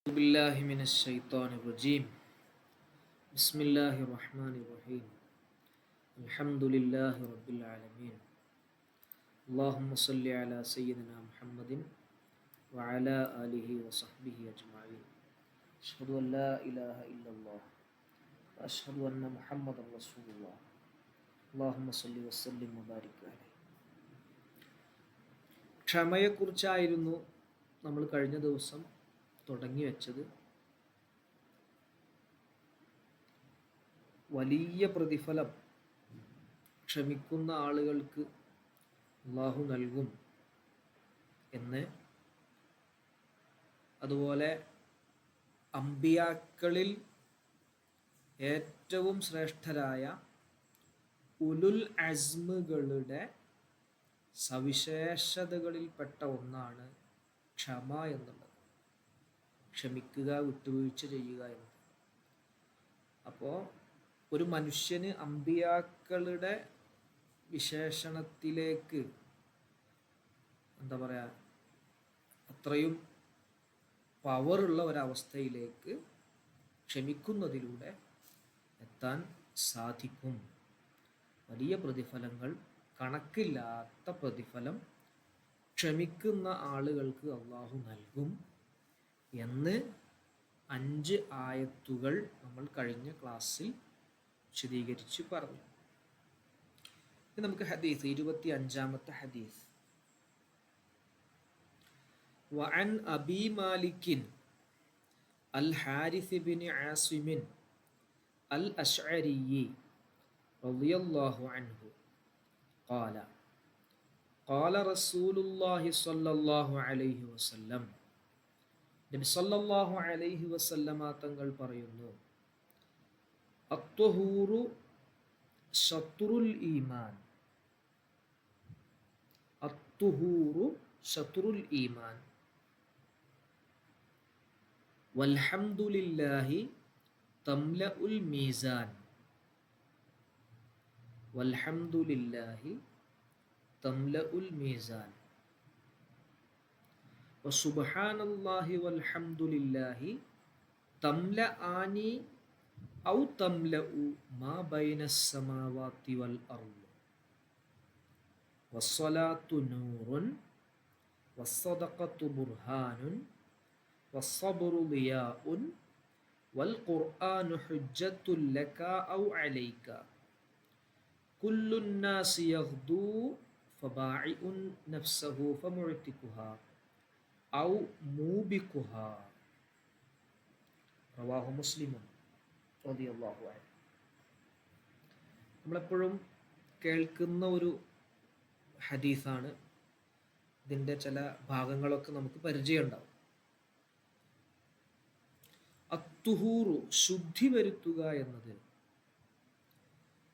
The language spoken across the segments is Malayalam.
بالله من الشيطان الرجيم بسم الله الرحمن الرحيم الحمد لله رب العالمين اللهم صل على سيدنا محمد وعلى آله وصحبه أجمعين أشهد أن لا إله إلا الله وأشهد أن محمد رسول الله اللهم صل وسلم وبارك عليه. ക്ഷമയെക്കുറിച്ചായിരുന്നു നമ്മൾ കഴിഞ്ഞ ദിവസം തുടങ്ങി വെച്ചത്. വലിയ പ്രതിഫലം ക്ഷമിക്കുന്ന ആളുകൾക്ക് അല്ലാഹു നൽകും എന്ന്, അതുപോലെ അമ്പിയാക്കളിൽ ഏറ്റവും ശ്രേഷ്ഠരായ ഉലുൽ അസ്മുകളുടെ സവിശേഷതകളിൽപ്പെട്ട ഒന്നാണ് ക്ഷമ എന്നുള്ളത്. ക്ഷമിക്കുക, വിട്ടുവീഴ്ച ചെയ്യുക എന്നത്. അപ്പോൾ ഒരു മനുഷ്യന് അമ്പിയാക്കളുടെ വിശേഷണത്തിലേക്ക് അത്രയും പവറുള്ള ഒരവസ്ഥയിലേക്ക് ക്ഷമിക്കുന്നതിലൂടെ എത്താൻ സാധിക്കും. വലിയ പ്രതിഫലങ്ങൾ, കണക്കില്ലാത്ത പ്രതിഫലം ക്ഷമിക്കുന്ന ആളുകൾക്ക് അള്ളാഹു നൽകും എന്ന് 5 ആയത്തുകൾ നമ്മൾ കഴിഞ്ഞ ക്ലാസ്സിൽ വിശദീകരിച്ച് പറഞ്ഞു. ഇനി നമുക്ക് ഹദീസ്, 25-ാമത്തെ ഹദീസ്. വഅൻ അബി മാലിക്കിൻ അൽ ഹാരിസ് ബിൻ ആസിമിൻ അൽ അശ്അരി റളിയല്ലാഹു അൻഹു ഖാല ഖാല റസൂലുള്ളാഹി സ്വല്ലല്ലാഹു അലൈഹി വസല്ലം, നബി സല്ലല്ലാഹു അലൈഹി വസല്ലമ തങ്ങൾ പറയുന്നു, അത്വഹൂറു ശത്രുൽ ഈമാൻ, അത്വഹൂറു ശത്രുൽ ഈമാൻ, വൽഹംദുലില്ലാഹി തംലഉൽ മീസാൻ, വൽഹംദുലില്ലാഹി തംലഉൽ മീസാൻ, വസുബ്ഹാനല്ലാഹി വൽഹംദുലില്ലാഹി തംലആനി ഔ തംലഉ മാ ബൈനസ് സമാവാതി വൽ അർള്, വസ്സലാത്തു നൂറുൻ വസ്സദഖത്തു ബുർഹാനുൻ വസ്സബ്റു ദിയാഉൻ വൽ ഖുർആനു ഹുജ്ജത്തുൽ ലക ഔ അലൈക കുല്ലുൻ നാസി യഗ്ദു ഫബാഇഉൻ നഫ്സഹു ഫമുഅ്തിഖുഹാ ഔ മൂബിഖുഹാ. റവാഹു മുസ്ലിമുൻ റളിയല്ലാഹു അൻഹു. നമ്മളെപ്പോഴും കേൾക്കുന്ന ഒരു ഹദീസാണ്. ഇതിൻ്റെ ചില ഭാഗങ്ങളൊക്കെ നമുക്ക് പരിചയമുണ്ടാവും. അത്തുഹൂറു, ശുദ്ധി വരുത്തുക എന്നത്,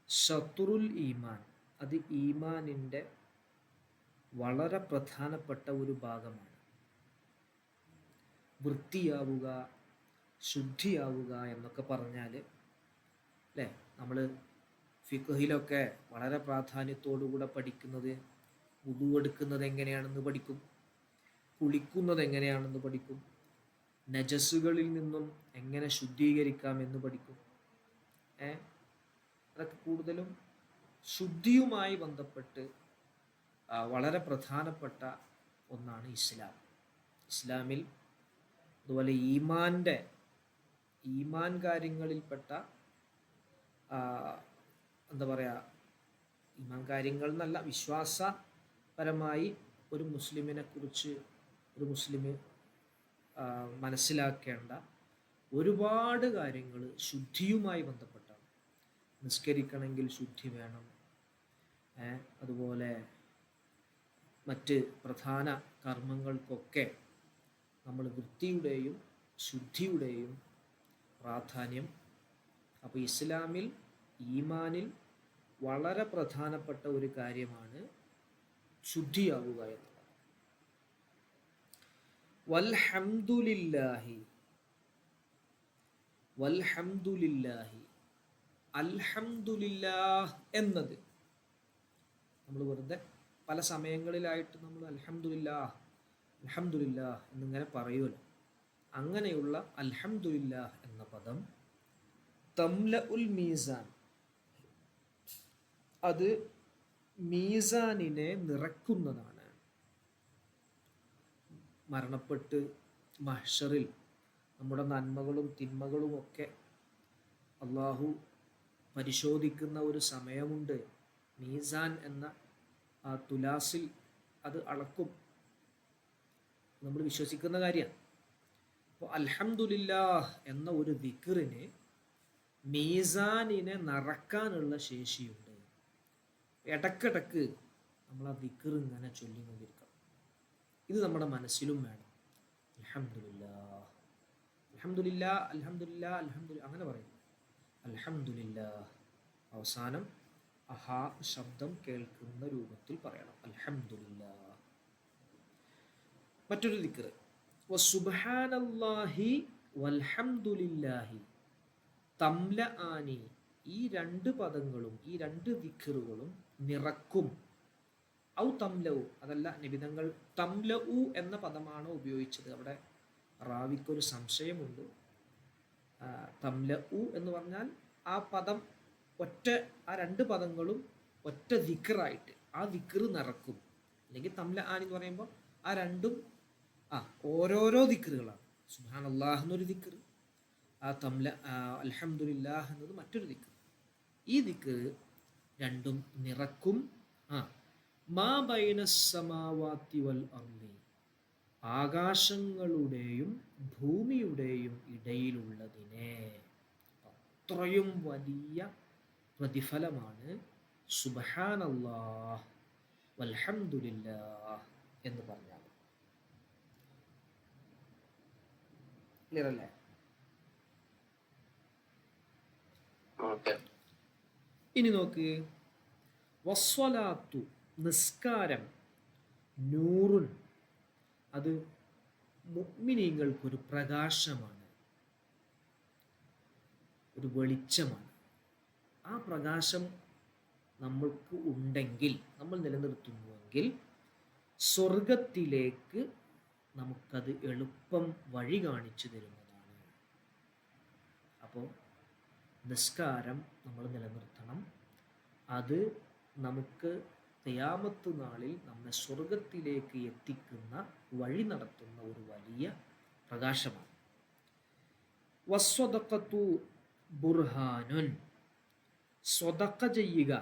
ശത്രുൽ ഈമാൻ, അത് ഈമാനിൻ്റെ വളരെ പ്രധാനപ്പെട്ട ഒരു ഭാഗമാണ്. വൃത്തിയാവുക, ശുദ്ധിയാവുക എന്നൊക്കെ പറഞ്ഞാൽ അല്ലേ, നമ്മൾ ഫിഖ്ഹിലൊക്കെ വളരെ പ്രാധാന്യത്തോടുകൂടെ പഠിക്കുന്നത് വുദു എടുക്കുന്നത് എങ്ങനെയാണെന്ന് പഠിക്കും, കുളിക്കുന്നത് എങ്ങനെയാണെന്ന് പഠിക്കും, നജസ്സുകളിൽ നിന്നും എങ്ങനെ ശുദ്ധീകരിക്കാമെന്ന് പഠിക്കും. അതൊക്കെ കൂടുതലും ശുദ്ധിയുമായി ബന്ധപ്പെട്ട് വളരെ പ്രധാനപ്പെട്ട ഒന്നാണ് ഇസ്ലാം. ഇസ്ലാമിൽ അതുപോലെ ഈമാൻ കാര്യങ്ങളിൽപ്പെട്ട ഈമാൻ കാര്യങ്ങൾ എന്നല്ല, വിശ്വാസപരമായി ഒരു മുസ്ലിമിനെ കുറിച്ച് ഒരു മുസ്ലിം മനസ്സിലാക്കേണ്ട ഒരുപാട് കാര്യങ്ങൾ ശുദ്ധിയുമായി ബന്ധപ്പെട്ടാണ്. നിസ്കരിക്കണമെങ്കിൽ ശുദ്ധി വേണം. അതുപോലെ മറ്റ് പ്രധാന കർമ്മങ്ങൾക്കൊക്കെ നമ്മൾ വൃത്തിയുടെയും ശുദ്ധിയുടെയും പ്രാധാന്യം. അപ്പോൾ ഇസ്ലാമിൽ ഈമാനിൽ വളരെ പ്രധാനപ്പെട്ട ഒരു കാര്യമാണ് ശുദ്ധിയാവുക എന്നുള്ളത്. വൽഹംദുലില്ലാഹി, വൽഹംദുലില്ലാഹി, അൽഹംദുലില്ലാഹ് എന്നത് നമ്മൾ വെറുതെ പല സമയങ്ങളിലായിട്ട് നമ്മൾ അൽഹംദുലില്ലാഹ് അൽഹംദുലില്ലാഹ് എന്നിങ്ങനെ പറയുമല്ലോ. അങ്ങനെയുള്ള അൽഹംദുലില്ലാഹ് എന്ന പദം തംല ഉൽ മീസാൻ, അത് മീസാനിനെ നിറക്കുന്നതാണ്. മരണപ്പെട്ട് മഹ്ശറിൽ നമ്മുടെ നന്മകളും തിന്മകളും ഒക്കെ അള്ളാഹു പരിശോധിക്കുന്ന ഒരു സമയമുണ്ട്. മീസാൻ എന്ന ആ തുലാസിൽ അത് അളക്കും, നമ്മൾ വിശ്വസിക്കുന്ന കാര്യമാണ്. അപ്പോൾ അൽഹംദുലില്ലാഹ് എന്ന ഒരു ദിക്റിന് മീസാനിനെ നിറക്കാനുള്ള ശേഷിയുണ്ട്. ഇടക്കിടക്ക് നമ്മൾ ആ ദിക്ർ ഇങ്ങനെ ചൊല്ലിക്കൊണ്ടിരിക്കണം. ഇത് നമ്മുടെ മനസ്സിലും വേണം. അൽഹംദുലില്ലാഹ്, അൽഹംദുലില്ലാഹ്, അൽഹംദുലില്ലാഹ്, അൽഹംദുലില്ലാഹ് അങ്ങനെ പറയും. അൽഹംദുലില്ലാഹ് അവസാനം അഹാ ശബ്ദം കേൾക്കുന്ന രൂപത്തിൽ പറയണം. അൽഹംദുലില്ലാഹ്. മറ്റൊരു ദിക്ർ വസുബ്ഹാനല്ലാഹി വൽഹംദുലില്ലാഹി തംല ആനി. ഈ രണ്ട് പദങ്ങളും ഈ രണ്ട് ദിക്റുകളും നിറക്കും. ഔ തംലഉ, അതല്ല നിബിധങ്ങൾ തംലഉ എന്ന പദമാണോ ഉപയോഗിച്ചത്? അവിടെ റാവിക്കൊരു സംശയമുണ്ട്. തംലഉ എന്ന് പറഞ്ഞാൽ ആ പദം ആ രണ്ട് പദങ്ങളും ഒറ്റ ദിക്റായിട്ട് ആ ദിക്ർ നിറക്കും. അല്ലെങ്കിൽ തംല ആൻ എന്ന് പറയുമ്പോൾ ആ രണ്ടും ഓരോരോ ദിക്റുകളാണ്. സുബ്ഹാനല്ലാഹ് എന്നൊരു ദിക്ർ, ആ തംല അൽഹംദുലില്ലാഹ് എന്നത് മറ്റൊരു ദിക്ർ. ഈ ദിക്ർ രണ്ടും നിറക്കും. മാ ബൈനസ് സമാവാതി വൽ അർളി, ആകാശങ്ങളുടെയും ഭൂമിയുടെയും ഇടയിലുള്ളതിനെ. അത്രയും വലിയ പ്രതിഫലമാണ് സുബ്ഹാനല്ലാഹ് വൽഹംദുലില്ലാഹ് എന്ന് പറഞ്ഞാൽ. ക്ലിയർ അല്ലേ? ഇനി നോക്ക്, വസ്വലാത്തു നിസ്കാരം, നൂറുൻ അത് മുഅ്മിനീങ്ങൾക്കൊരു പ്രകാശമാണ്, ഒരു വെളിച്ചമാണ്. ആ പ്രകാശം നമ്മൾക്ക് ഉണ്ടെങ്കിൽ, നമ്മൾ നിലനിർത്തുന്നുവെങ്കിൽ സ്വർഗത്തിലേക്ക് നമുക്കത് എളുപ്പം വഴി കാണിച്ചു തരുന്നതാണ്. അപ്പോൾ നിസ്കാരം നമ്മൾ നിലനിർത്തണം. അത് നമുക്ക് ഖിയാമത്ത് നാളിൽ നമ്മെ സ്വർഗത്തിലേക്ക് എത്തിക്കുന്ന വഴി നടത്തുന്ന ഒരു വലിയ പ്രകാശമാണ്. വസ്വദഖത്തു ബുർഹാനുൻ, സ്വദഖ ചെയ്യുക,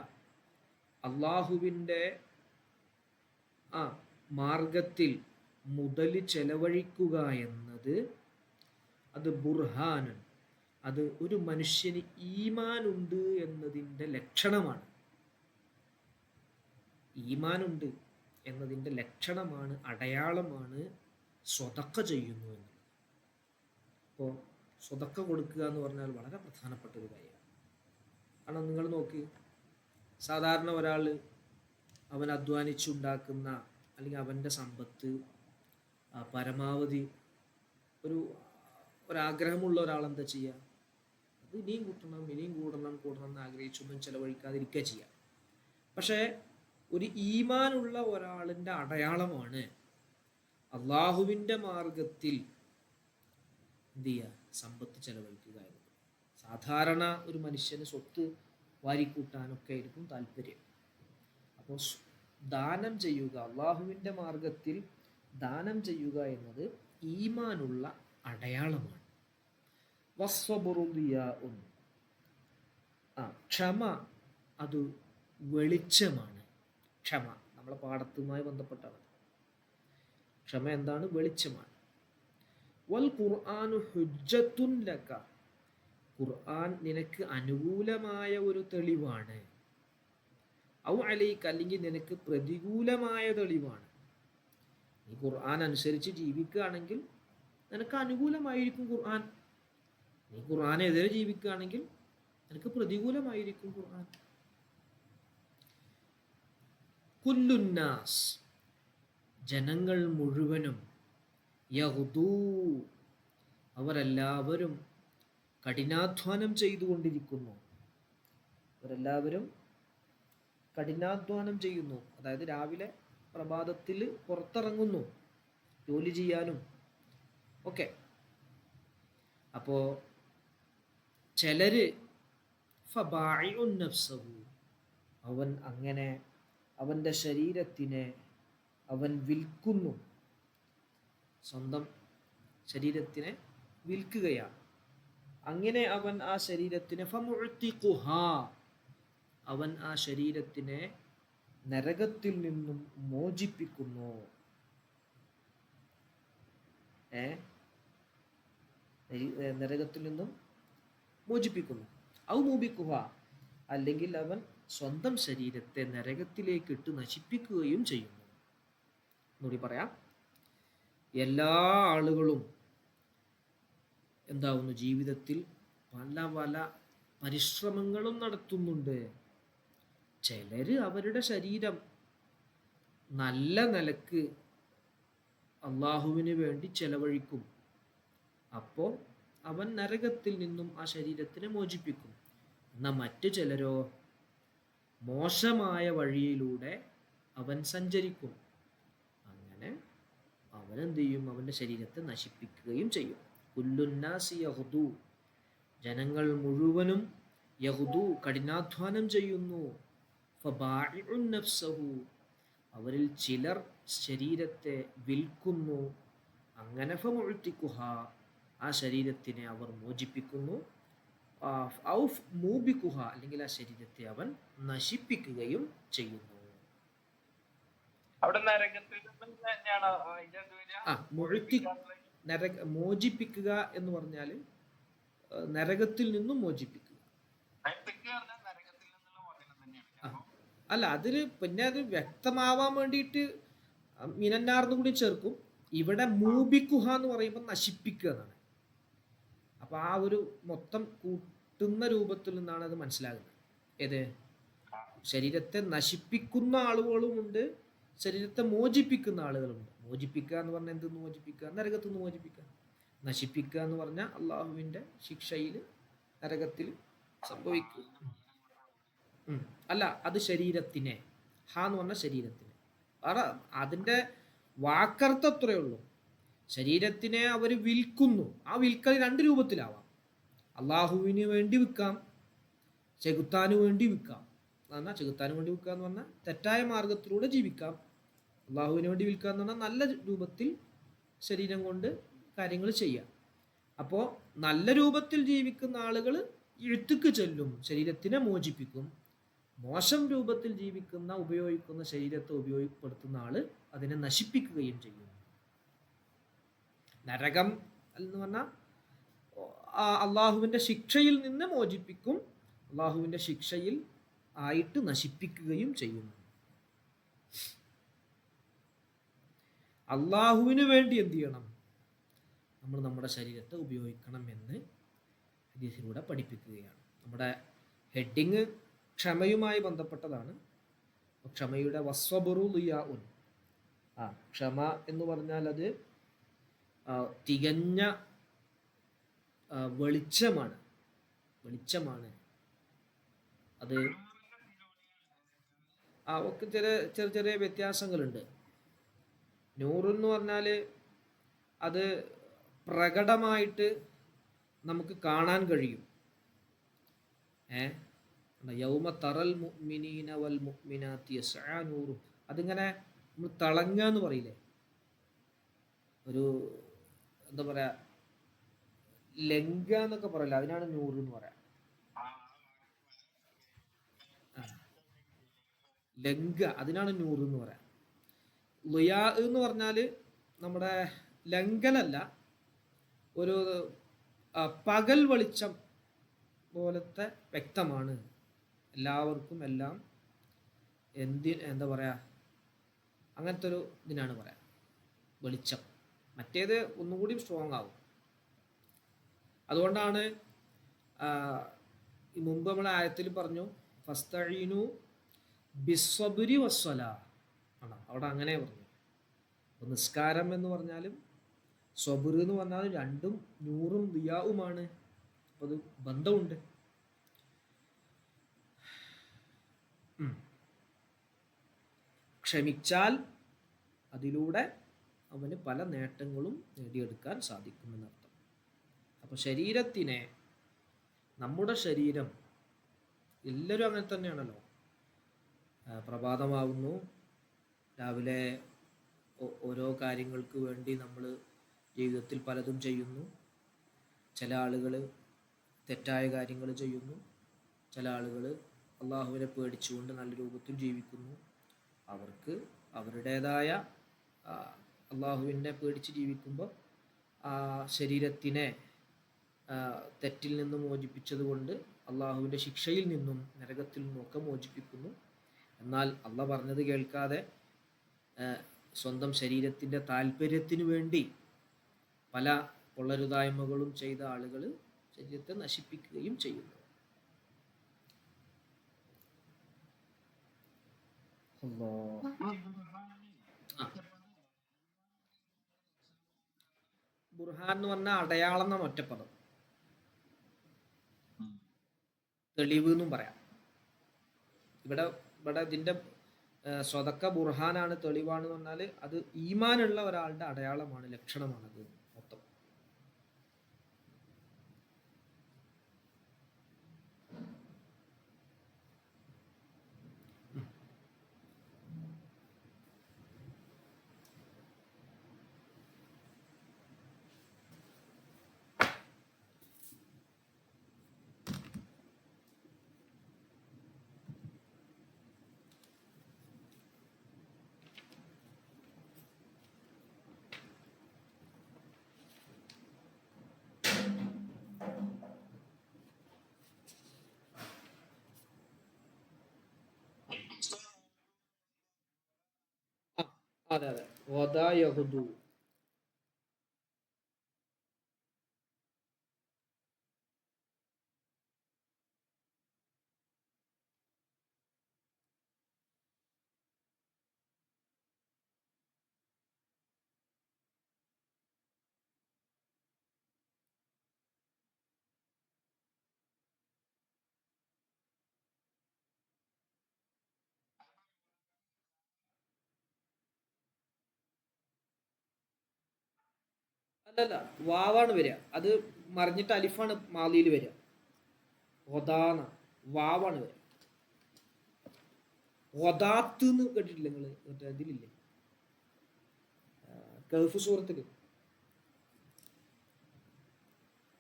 അള്ളാഹുവിൻ്റെ മാർഗത്തിൽ മുതൽ ചെലവഴിക്കുക എന്നത് അത് ബുർഹാനുൻ, അത് ഒരു മനുഷ്യന് ഈമാനുണ്ട് എന്നതിൻ്റെ ലക്ഷണമാണ്. ഈമാനുണ്ട് എന്നതിൻ്റെ ലക്ഷണമാണ്, അടയാളമാണ് സ്വതക്ക ചെയ്യുന്നു എന്ന്. അപ്പോൾ സ്വതക്ക കൊടുക്കുക എന്ന് പറഞ്ഞാൽ വളരെ പ്രധാനപ്പെട്ട ഒരു കാര്യമാണ്. കാരണം നിങ്ങൾ നോക്കി, സാധാരണ ഒരാൾ അവൻ അധ്വാനിച്ചുണ്ടാക്കുന്ന അല്ലെങ്കിൽ അവൻ്റെ സമ്പത്ത് പരമാവധി ഒരാഗ്രഹമുള്ള ഒരാൾ എന്താ ചെയ്യുക? അത് ഇനിയും കൂടണം എന്ന് ആഗ്രഹിച്ചൊന്നും ചിലവഴിക്കാതിരിക്കുക ചെയ്യുക. പക്ഷേ ഒരു ഈമാനുള്ള ഒരാളിൻ്റെ അടയാളമാണ് അള്ളാഹുവിൻ്റെ മാർഗത്തിൽ എന്ത് ചെയ്യുക? സമ്പത്ത് ചെലവഴിക്കുക എന്നത്. സാധാരണ ഒരു മനുഷ്യന് സ്വത്ത് വാരിക്കൂട്ടാനൊക്കെ ആയിരിക്കും താല്പര്യം. അപ്പോൾ ദാനം ചെയ്യുക, അള്ളാഹുവിൻ്റെ മാർഗത്തിൽ ദാനം ചെയ്യുക എന്നത് ഈമാനുള്ള അടയാളമാണ്. വസ്വബുറുദിയാഉൻ, ക്ഷമ അത് വെളിച്ചമാണ്. ക്ഷമ നമ്മളെ പാഠത്തുമായി ബന്ധപ്പെട്ടാണ്. ക്ഷമ എന്താണ്? വെളിച്ചമാണ്. വൽ ഖുർആനു ഹുജ്ജത്തുൻ ലക, ഖുർആൻ നിനക്ക് അനുകൂലമായ ഒരു തെളിവാണ്. ഔ അലൈക, അല്ലെങ്കിൽ നിനക്ക് പ്രതികൂലമായ തെളിവാണ്. നീ ഖുർആൻ അനുസരിച്ച് ജീവിക്കുകയാണെങ്കിൽ നിനക്ക് അനുകൂലമായിരിക്കും ഖുർആൻ. നീ ഖുർആനെതിരെ ജീവിക്കുകയാണെങ്കിൽ നിനക്ക് പ്രതികൂലമായിരിക്കും ഖുർആൻ. കുല്ലുന്നാസ്, ജനങ്ങൾ മുഴുവനും, യഹ്ദൂ അവരെല്ലാവരും കഠിനാധ്വാനം ചെയ്തുകൊണ്ടിരിക്കുന്നു. അവരെല്ലാവരും കഠിനാധ്വാനം ചെയ്യുന്നു. അതായത് രാവിലെ പ്രഭാതത്തിൽ പുറത്തിറങ്ങുന്നു ജോലി ചെയ്യാനും ഒക്കെ. അപ്പോൾ ചിലര് ഫബാഇഉൻ നഫ്സഹു, അവൻ അങ്ങനെ അവൻ്റെ ശരീരത്തിനെ അവൻ വിൽക്കുന്നു, സ്വന്തം ശരീരത്തിനെ വിൽക്കുകയാണ്. അങ്ങനെ അവൻ ആ ശരീരത്തിനെ ഫമുഅ്തിഖുഹാ, അവൻ ആ ശരീരത്തിനെ നരകത്തിൽ നിന്നും മോചിപ്പിക്കുന്നു. നരകത്തിൽ നിന്നും മോചിപ്പിക്കുന്നു. ഔ മൂബിക്കുഹ, അല്ലെങ്കിൽ അവൻ സ്വന്തം ശരീരത്തെ നരകത്തിലേക്ക് ഇട്ട് നശിപ്പിക്കുകയും ചെയ്യുന്നു. എന്നൂടി പറയാം, എല്ലാ ആളുകളും എന്താവുന്നു, ജീവിതത്തിൽ പല പല പരിശ്രമങ്ങളും നടത്തുന്നുണ്ട്. ചിലര് അവരുടെ ശരീരം നല്ല നിലക്ക് അള്ളാഹുവിന് വേണ്ടി ചെലവഴിക്കും. അപ്പോൾ അവൻ നരകത്തിൽ നിന്നും ആ ശരീരത്തിനെ മോചിപ്പിക്കും. എന്നാൽ മറ്റു ചിലരോ മോശമായ വഴിയിലൂടെ അവൻ സഞ്ചരിക്കും. അങ്ങനെ അവൻ എന്ത് ചെയ്യും, അവൻ്റെ ശരീരത്തെ നശിപ്പിക്കുകയും ചെയ്യും. കുല്ലുന്നാസി യഹ്ദു, ജനങ്ങൾ മുഴുവനും യഹ്ദു കഠിനാധ്വാനം ചെയ്യുന്നു. ഫബാഇഉൻ നഫ്സഹു, അവരിൽ ചിലർ ശരീരത്തെ വിൽക്കുന്നു. അങ്ങനെ ഫമുഅ്തിഖുഹ, ആ ശരീരത്തിനെ അവർ മോചിപ്പിക്കുന്നു. ഔഫ് മൂബിക്കുഹ, അല്ലെങ്കിൽ ആ ശരീരത്തെ അവൻ നശിപ്പിക്കുകയും ചെയ്യുന്നു. മോചിപ്പിക്കുക എന്ന് പറഞ്ഞാൽ നരകത്തിൽ നിന്നും മോചിപ്പിക്കുക. അല്ല, അതിൽ പിന്നെ അത് വ്യക്തമാവാൻ വേണ്ടിയിട്ട് മിനന്നാർന്ന് കൂടി ചേർക്കും. ഇവിടെ മൂബിക്കുഹ എന്ന് പറയുമ്പോൾ നശിപ്പിക്കുക എന്നാണ്. അപ്പൊ ആ ഒരു മൊത്തം കൂട്ടുന്ന രൂപത്തിൽ നിന്നാണ് അത് മനസ്സിലാകുന്നത്. ഏത് ശരീരത്തെ നശിപ്പിക്കുന്ന ആളുകളുമുണ്ട്, ശരീരത്തെ മോചിപ്പിക്കുന്ന ആളുകളുണ്ട്. മോചിപ്പിക്കുക എന്ന് പറഞ്ഞാൽ എന്തെന്ന് മോചിപ്പിക്കുക? നരകത്തിൽ നിന്ന് മോചിപ്പിക്കുക. നശിപ്പിക്കുക എന്ന് പറഞ്ഞാൽ അള്ളാഹുവിൻ്റെ ശിക്ഷയിൽ നരകത്തിൽ സംഭവിക്കുക. അല്ല, അത് ശരീരത്തിനെ, ഹ എന്ന് പറഞ്ഞാൽ ശരീരത്തിനെ. അതിൻ്റെ വാക്കർത്ഥം അത്രയേ ഉള്ളൂ. ശരീരത്തിനെ അവർ വിൽക്കുന്നു. ആ വിൽക്കൽ രണ്ട് രൂപത്തിലാവാം. അള്ളാഹുവിന് വേണ്ടി വിൽക്കാം, ചെകുത്താന് വേണ്ടി വിൽക്കാം. എന്നാൽ ചെകുത്താന് വേണ്ടി വിൽക്കുക എന്ന് പറഞ്ഞാൽ തെറ്റായ മാർഗത്തിലൂടെ ജീവിക്കാം. അള്ളാഹുവിന് വേണ്ടി വിൽക്കുക എന്ന് പറഞ്ഞാൽ നല്ല രൂപത്തിൽ ശരീരം കൊണ്ട് കാര്യങ്ങൾ ചെയ്യാം. അപ്പോൾ നല്ല രൂപത്തിൽ ജീവിക്കുന്ന ആളുകൾ എഴുത്തുക്ക് ചെല്ലും, ശരീരത്തിനെ മോചിപ്പിക്കും. മോശം രൂപത്തിൽ ജീവിക്കുന്ന ഉപയോഗിക്കുന്ന ശരീരത്തെ ഉപയോഗപ്പെടുത്തുന്ന ആള് അതിനെ നശിപ്പിക്കുകയും ചെയ്യും. നരകം എന്ന് പറഞ്ഞാൽ അള്ളാഹുവിൻ്റെ ശിക്ഷയിൽ നിന്ന് മോചിപ്പിക്കും, അള്ളാഹുവിൻ്റെ ശിക്ഷയിൽ ആയിട്ട് നശിപ്പിക്കുകയും ചെയ്യുന്നു. അള്ളാഹുവിന് വേണ്ടി എന്ത് ചെയ്യണം? നമ്മൾ നമ്മുടെ ശരീരത്തെ ഉപയോഗിക്കണം എന്ന് ഹദീസിലൂടെ പഠിപ്പിക്കുകയാണ്. നമ്മുടെ ഹെഡിങ് ക്ഷമയുമായി ബന്ധപ്പെട്ടതാണ്. ക്ഷമയുടെ വസ്വബറു ളിയാഉൻ, ക്ഷമ എന്ന് പറഞ്ഞാൽ അത് തികഞ്ഞ വെളിച്ചമാണ്. അത് ഒക്കെ ചെറിയ ചെറിയ വ്യത്യാസങ്ങളുണ്ട്. നൂറെന്ന് പറഞ്ഞാൽ അത് പ്രകടമായിട്ട് നമുക്ക് കാണാൻ കഴിയും. യൗമ തറൽ മുഅ്മിനീന വൽ മുഅ്മിനാത്തി യസ്ആ നൂറു, അതിങ്ങനെ നമ്മൾ തിളങ്ങുക എന്ന് പറയില്ലേ, ഒരു എന്താ പറയാ, ലങ്ക എന്നൊക്കെ പറയില്ല, അതിനാണ് നൂറ് എന്ന് പറയാം. ലങ്ക, അതിനാണ് നൂറ് എന്ന് പറയാം. ളിയാ എന്ന് പറഞ്ഞാൽ നമ്മുടെ ലങ്കലല്ല, ഒരു പകൽ വെളിച്ചം പോലത്തെ വ്യക്തമാണ്, എല്ലാവർക്കും എല്ലാം എന്താ പറയുക, അങ്ങനത്തെ ഒരു ഇതിനാണ് പറയാം വെളിച്ചം. മറ്റേത് ഒന്നുകൂടി സ്ട്രോങ് ആവും. അതുകൊണ്ടാണ് മുമ്പ് നമ്മൾ ആയത്തിൽ പറഞ്ഞു ഫസ്തഈനു ബിസ്സബ്രി വസ്സലാ ആണ്, അവിടെ അങ്ങനെ പറഞ്ഞു. അപ്പോൾ നിസ്കാരം എന്ന് പറഞ്ഞാലും സ്വബർ എന്ന് പറഞ്ഞാലും രണ്ടും നൂറും ദിയാവുമാണ്. അപ്പോൾ അത് ബന്ധമുണ്ട്. ക്ഷമിച്ചാൽ അതിലൂടെ അവന് പല നേട്ടങ്ങളും നേടിയെടുക്കാൻ സാധിക്കുമെന്നർത്ഥം. അപ്പോൾ അപ്പോൾ ശരീരത്തിനെ, നമ്മുടെ ശരീരം എല്ലാവരും അങ്ങനെ തന്നെയാണല്ലോ. പ്രഭാതമാവുന്നു, രാവിലെ ഓരോ കാര്യങ്ങൾക്ക് വേണ്ടി നമ്മൾ ജീവിതത്തിൽ പലതും ചെയ്യുന്നു. ചില ആളുകൾ തെറ്റായ കാര്യങ്ങൾ ചെയ്യുന്നു, ചില ആളുകൾ അള്ളാഹുവിനെ പേടിച്ചുകൊണ്ട് നല്ല രൂപത്തിൽ ജീവിക്കുന്നു. അവർക്ക് അവരുടേതായ അള്ളാഹുവിനെ പേടിച്ച് ജീവിക്കുമ്പോൾ ആ ശരീരത്തിനെ തെറ്റിൽ നിന്ന് മോചിപ്പിച്ചതുകൊണ്ട് അള്ളാഹുവിൻ്റെ ശിക്ഷയിൽ നിന്നും നരകത്തിൽ നിന്നുമൊക്കെ മോചിപ്പിക്കുന്നു. എന്നാൽ അള്ളാഹ് പറഞ്ഞത് കേൾക്കാതെ സ്വന്തം ശരീരത്തിൻ്റെ താല്പര്യത്തിന് വേണ്ടി പല കൊള്ളരുതായ്മകളും ചെയ്ത ആളുകൾ ശരീരത്തെ നശിപ്പിക്കുകയും ചെയ്യുന്നു. ബുർഹാൻ എന്ന് പറഞ്ഞാൽ അടയാളം എന്ന ഒറ്റപ്പദം. തെളിവ് എന്നും പറയാം. ഇവിടെ ഇതിൻ്റെ സ്വതക്ക ബുർഹാനാണ്, തെളിവാണ് എന്ന് പറഞ്ഞാൽ അത് ഈമാനുള്ള ഒരാളുടെ അടയാളമാണ്, ലക്ഷണമാണത് മൊത്തം. അതെ അതെ, വദാ യഹുദു. അല്ലല്ല, വാവാണ് വരിക. അത് മറിഞ്ഞിട്ട് അലിഫാണ് മാലിയിൽ വരിക. ഒതാന വാവാണ് വരിക. ഒതാത്ത് എന്ന് കേട്ടിട്ടില്ല നിങ്ങൾ? മറ്റേ ഇതിലില്ലേ, കഹ്ഫ് സൂറത്തില്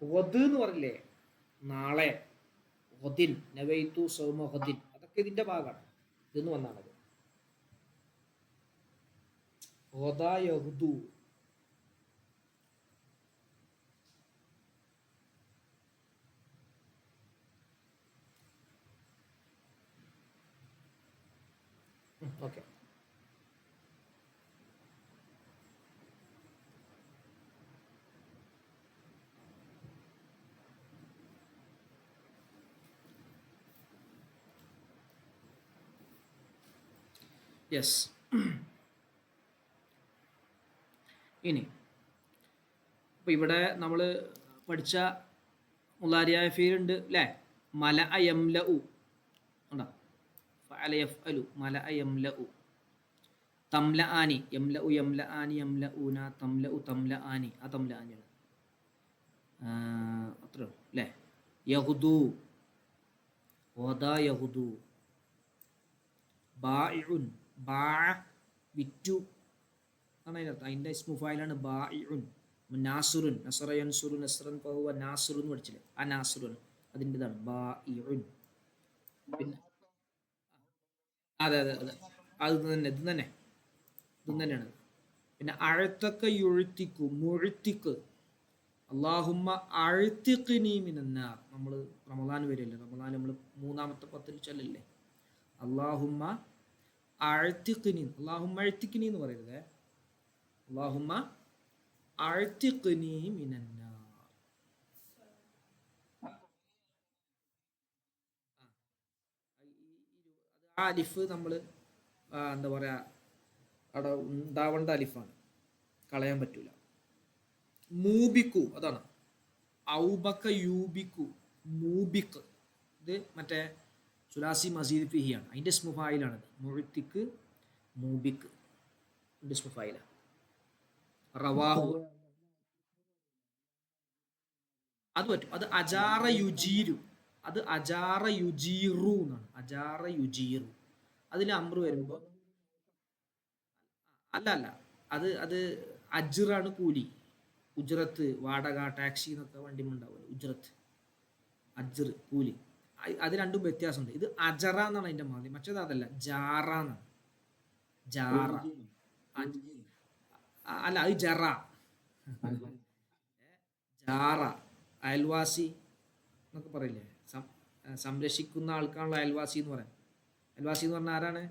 ഒത് എന്ന് പറഞ്ഞില്ലേ, നാളെ ഒദിൻ നവൈത്തു സൗമ ഒദിൻ, അതൊക്കെ ഇതിന്റെ ഭാഗമാണ്. ഇതെന്ന് വന്നാണത്. ഒദാ യഹുദു. ഓക്കെ. യെസ്. ഇനി അപ്പോൾ ഇവിടെ നമ്മൾ പഠിച്ച മുലാരിയായ ഫീലുണ്ട് അല്ലേ? മല യംല ഉ ഉണ്ടോ? ഫഅല യഫ്അലു മല യംല ഉ. തംല ആനി യംല ഉ യംല ആനി യംല ഊന തംല ഉ തംല ആനി. ആ തംല ആനിയാണ് അത്ര അല്ലേ? യഹുദു വദാ യഹുദു. ബാഇഉൻ ബാ വിറ്റു ആണ് അതിനർത്ഥം. അതിൻ്റെ ഇസ്മു ഫായിലാണ് ബാഇഉൻ. നാസുറുൻ നസറ യൻസുറു നസ്റൻ ഫഹുവ നാസുറു എന്ന് പഠിച്ചില്ലേ? ആ നാസുറുൻ അതിൻ്റെതാണ് ബാഇഉൻ. പിന്നെ അതെ അതെ അതെ, അത് തന്നെ, ഇത് തന്നെ, ഇതും തന്നെയാണ്. പിന്നെ അഴത്തക്ക യുഴുത്തിക്കു മുഴുത്തിക്ക്. അള്ളാഹുമ്മ അഴുത്തിഖ്നി മിനന്നാർ. നമ്മൾ റമദാൻ വരില്ലേ, റമദാൻ നമ്മൾ മൂന്നാമത്തെ പത്തിൽ ചൊല്ലില്ലേ, അള്ളാഹുമ്മ അഴുത്തിഖ്നി. അള്ളാഹുമ്മ അഴുത്തിഖ്നി എന്ന് പറയരുതേ, അള്ളാഹുമ്മ അഴുത്തിഖ്നി മിനന്നാർ. ആ അലിഫ് നമ്മൾ എന്താ പറയുക, അവിടെ ഉണ്ടാവേണ്ട അലിഫാണ്, കളയാൻ പറ്റൂല. മൂബിക്കു അതാണ്. ഔബക്ക യൂബിക്കു മൂബിക്ക്. ഇത് മറ്റേ സുലാസി മസീദ് ഫിഹിയാണ്, അതിൻ്റെ ഇസ്മു ഫായിലാണിത്. മുഴുത്തിക്ക് മൂബിക്ക് ഇസ്മു ഫായിലാണ്. റവാഹു അത് പറ്റും. അത് അജാറ യുജീരു, അത് അജാറ യുജീറു എന്നാണ്. അജാറ യുജീറു അതിൽ അമ്രു വരുമ്പോൾ അല്ല അല്ല, അത് അത് അജ്റാണ് കൂലി. ഉജ്റത്ത്, വാടക, ടാക്സി എന്നൊക്കെ വണ്ടി ഉണ്ടാവുമല്ലോ, ഉജ്റത്ത്, അജ്ർ കൂലി. അത് രണ്ടും വ്യത്യാസമുണ്ട്. ഇത് അജറ എന്നാണ് അതിന്റെ മാതി, മറ്റേത് അതല്ല, ജാറ എന്നാണ്. ജാറ അല്ല, അത് ജറ. ജാറ അയൽവാസി എന്നൊക്കെ പറയില്ലേ, സംരക്ഷിക്കുന്ന ആൾക്കാണല്ലോ അയൽവാസി എന്ന് പറയാം. അയൽവാസി എന്ന് പറഞ്ഞാൽ ആരാണ്?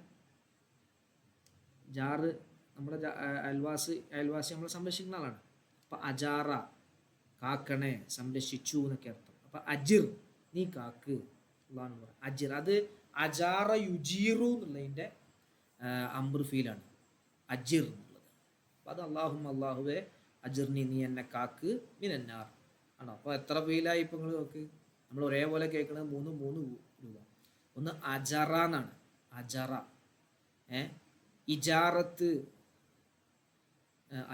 ജാറ് നമ്മുടെ അയൽവാസി നമ്മളെ സംരക്ഷിക്കുന്ന ആളാണ്. അപ്പൊ അജാറ കാക്കണേ, സംരക്ഷിച്ചു എന്നൊക്കെ അർത്ഥം. അപ്പൊ അജിർ നീ കാക്ക് അള്ളാഹ് പറയാം. അജിർ അത് അജാറ യുജീറു എന്നുള്ളതിന്റെ അംബ്ര ഫീലാണ് അജിർ എന്നുള്ളത്. അപ്പൊ അത് അള്ളാഹുവെ അജിർനി നീ എന്നെ കാക്ക് മിനന്നാർ ആണോ. അപ്പൊ എത്ര ഫീലായി ഇപ്പൊ നിങ്ങൾ നോക്ക്, നമ്മൾ ഒരേപോലെ കേൾക്കുന്നത് മൂന്ന് രൂപ. ഒന്ന് അജറ എന്നാണ്, അജറ. ഇജാറത്ത്,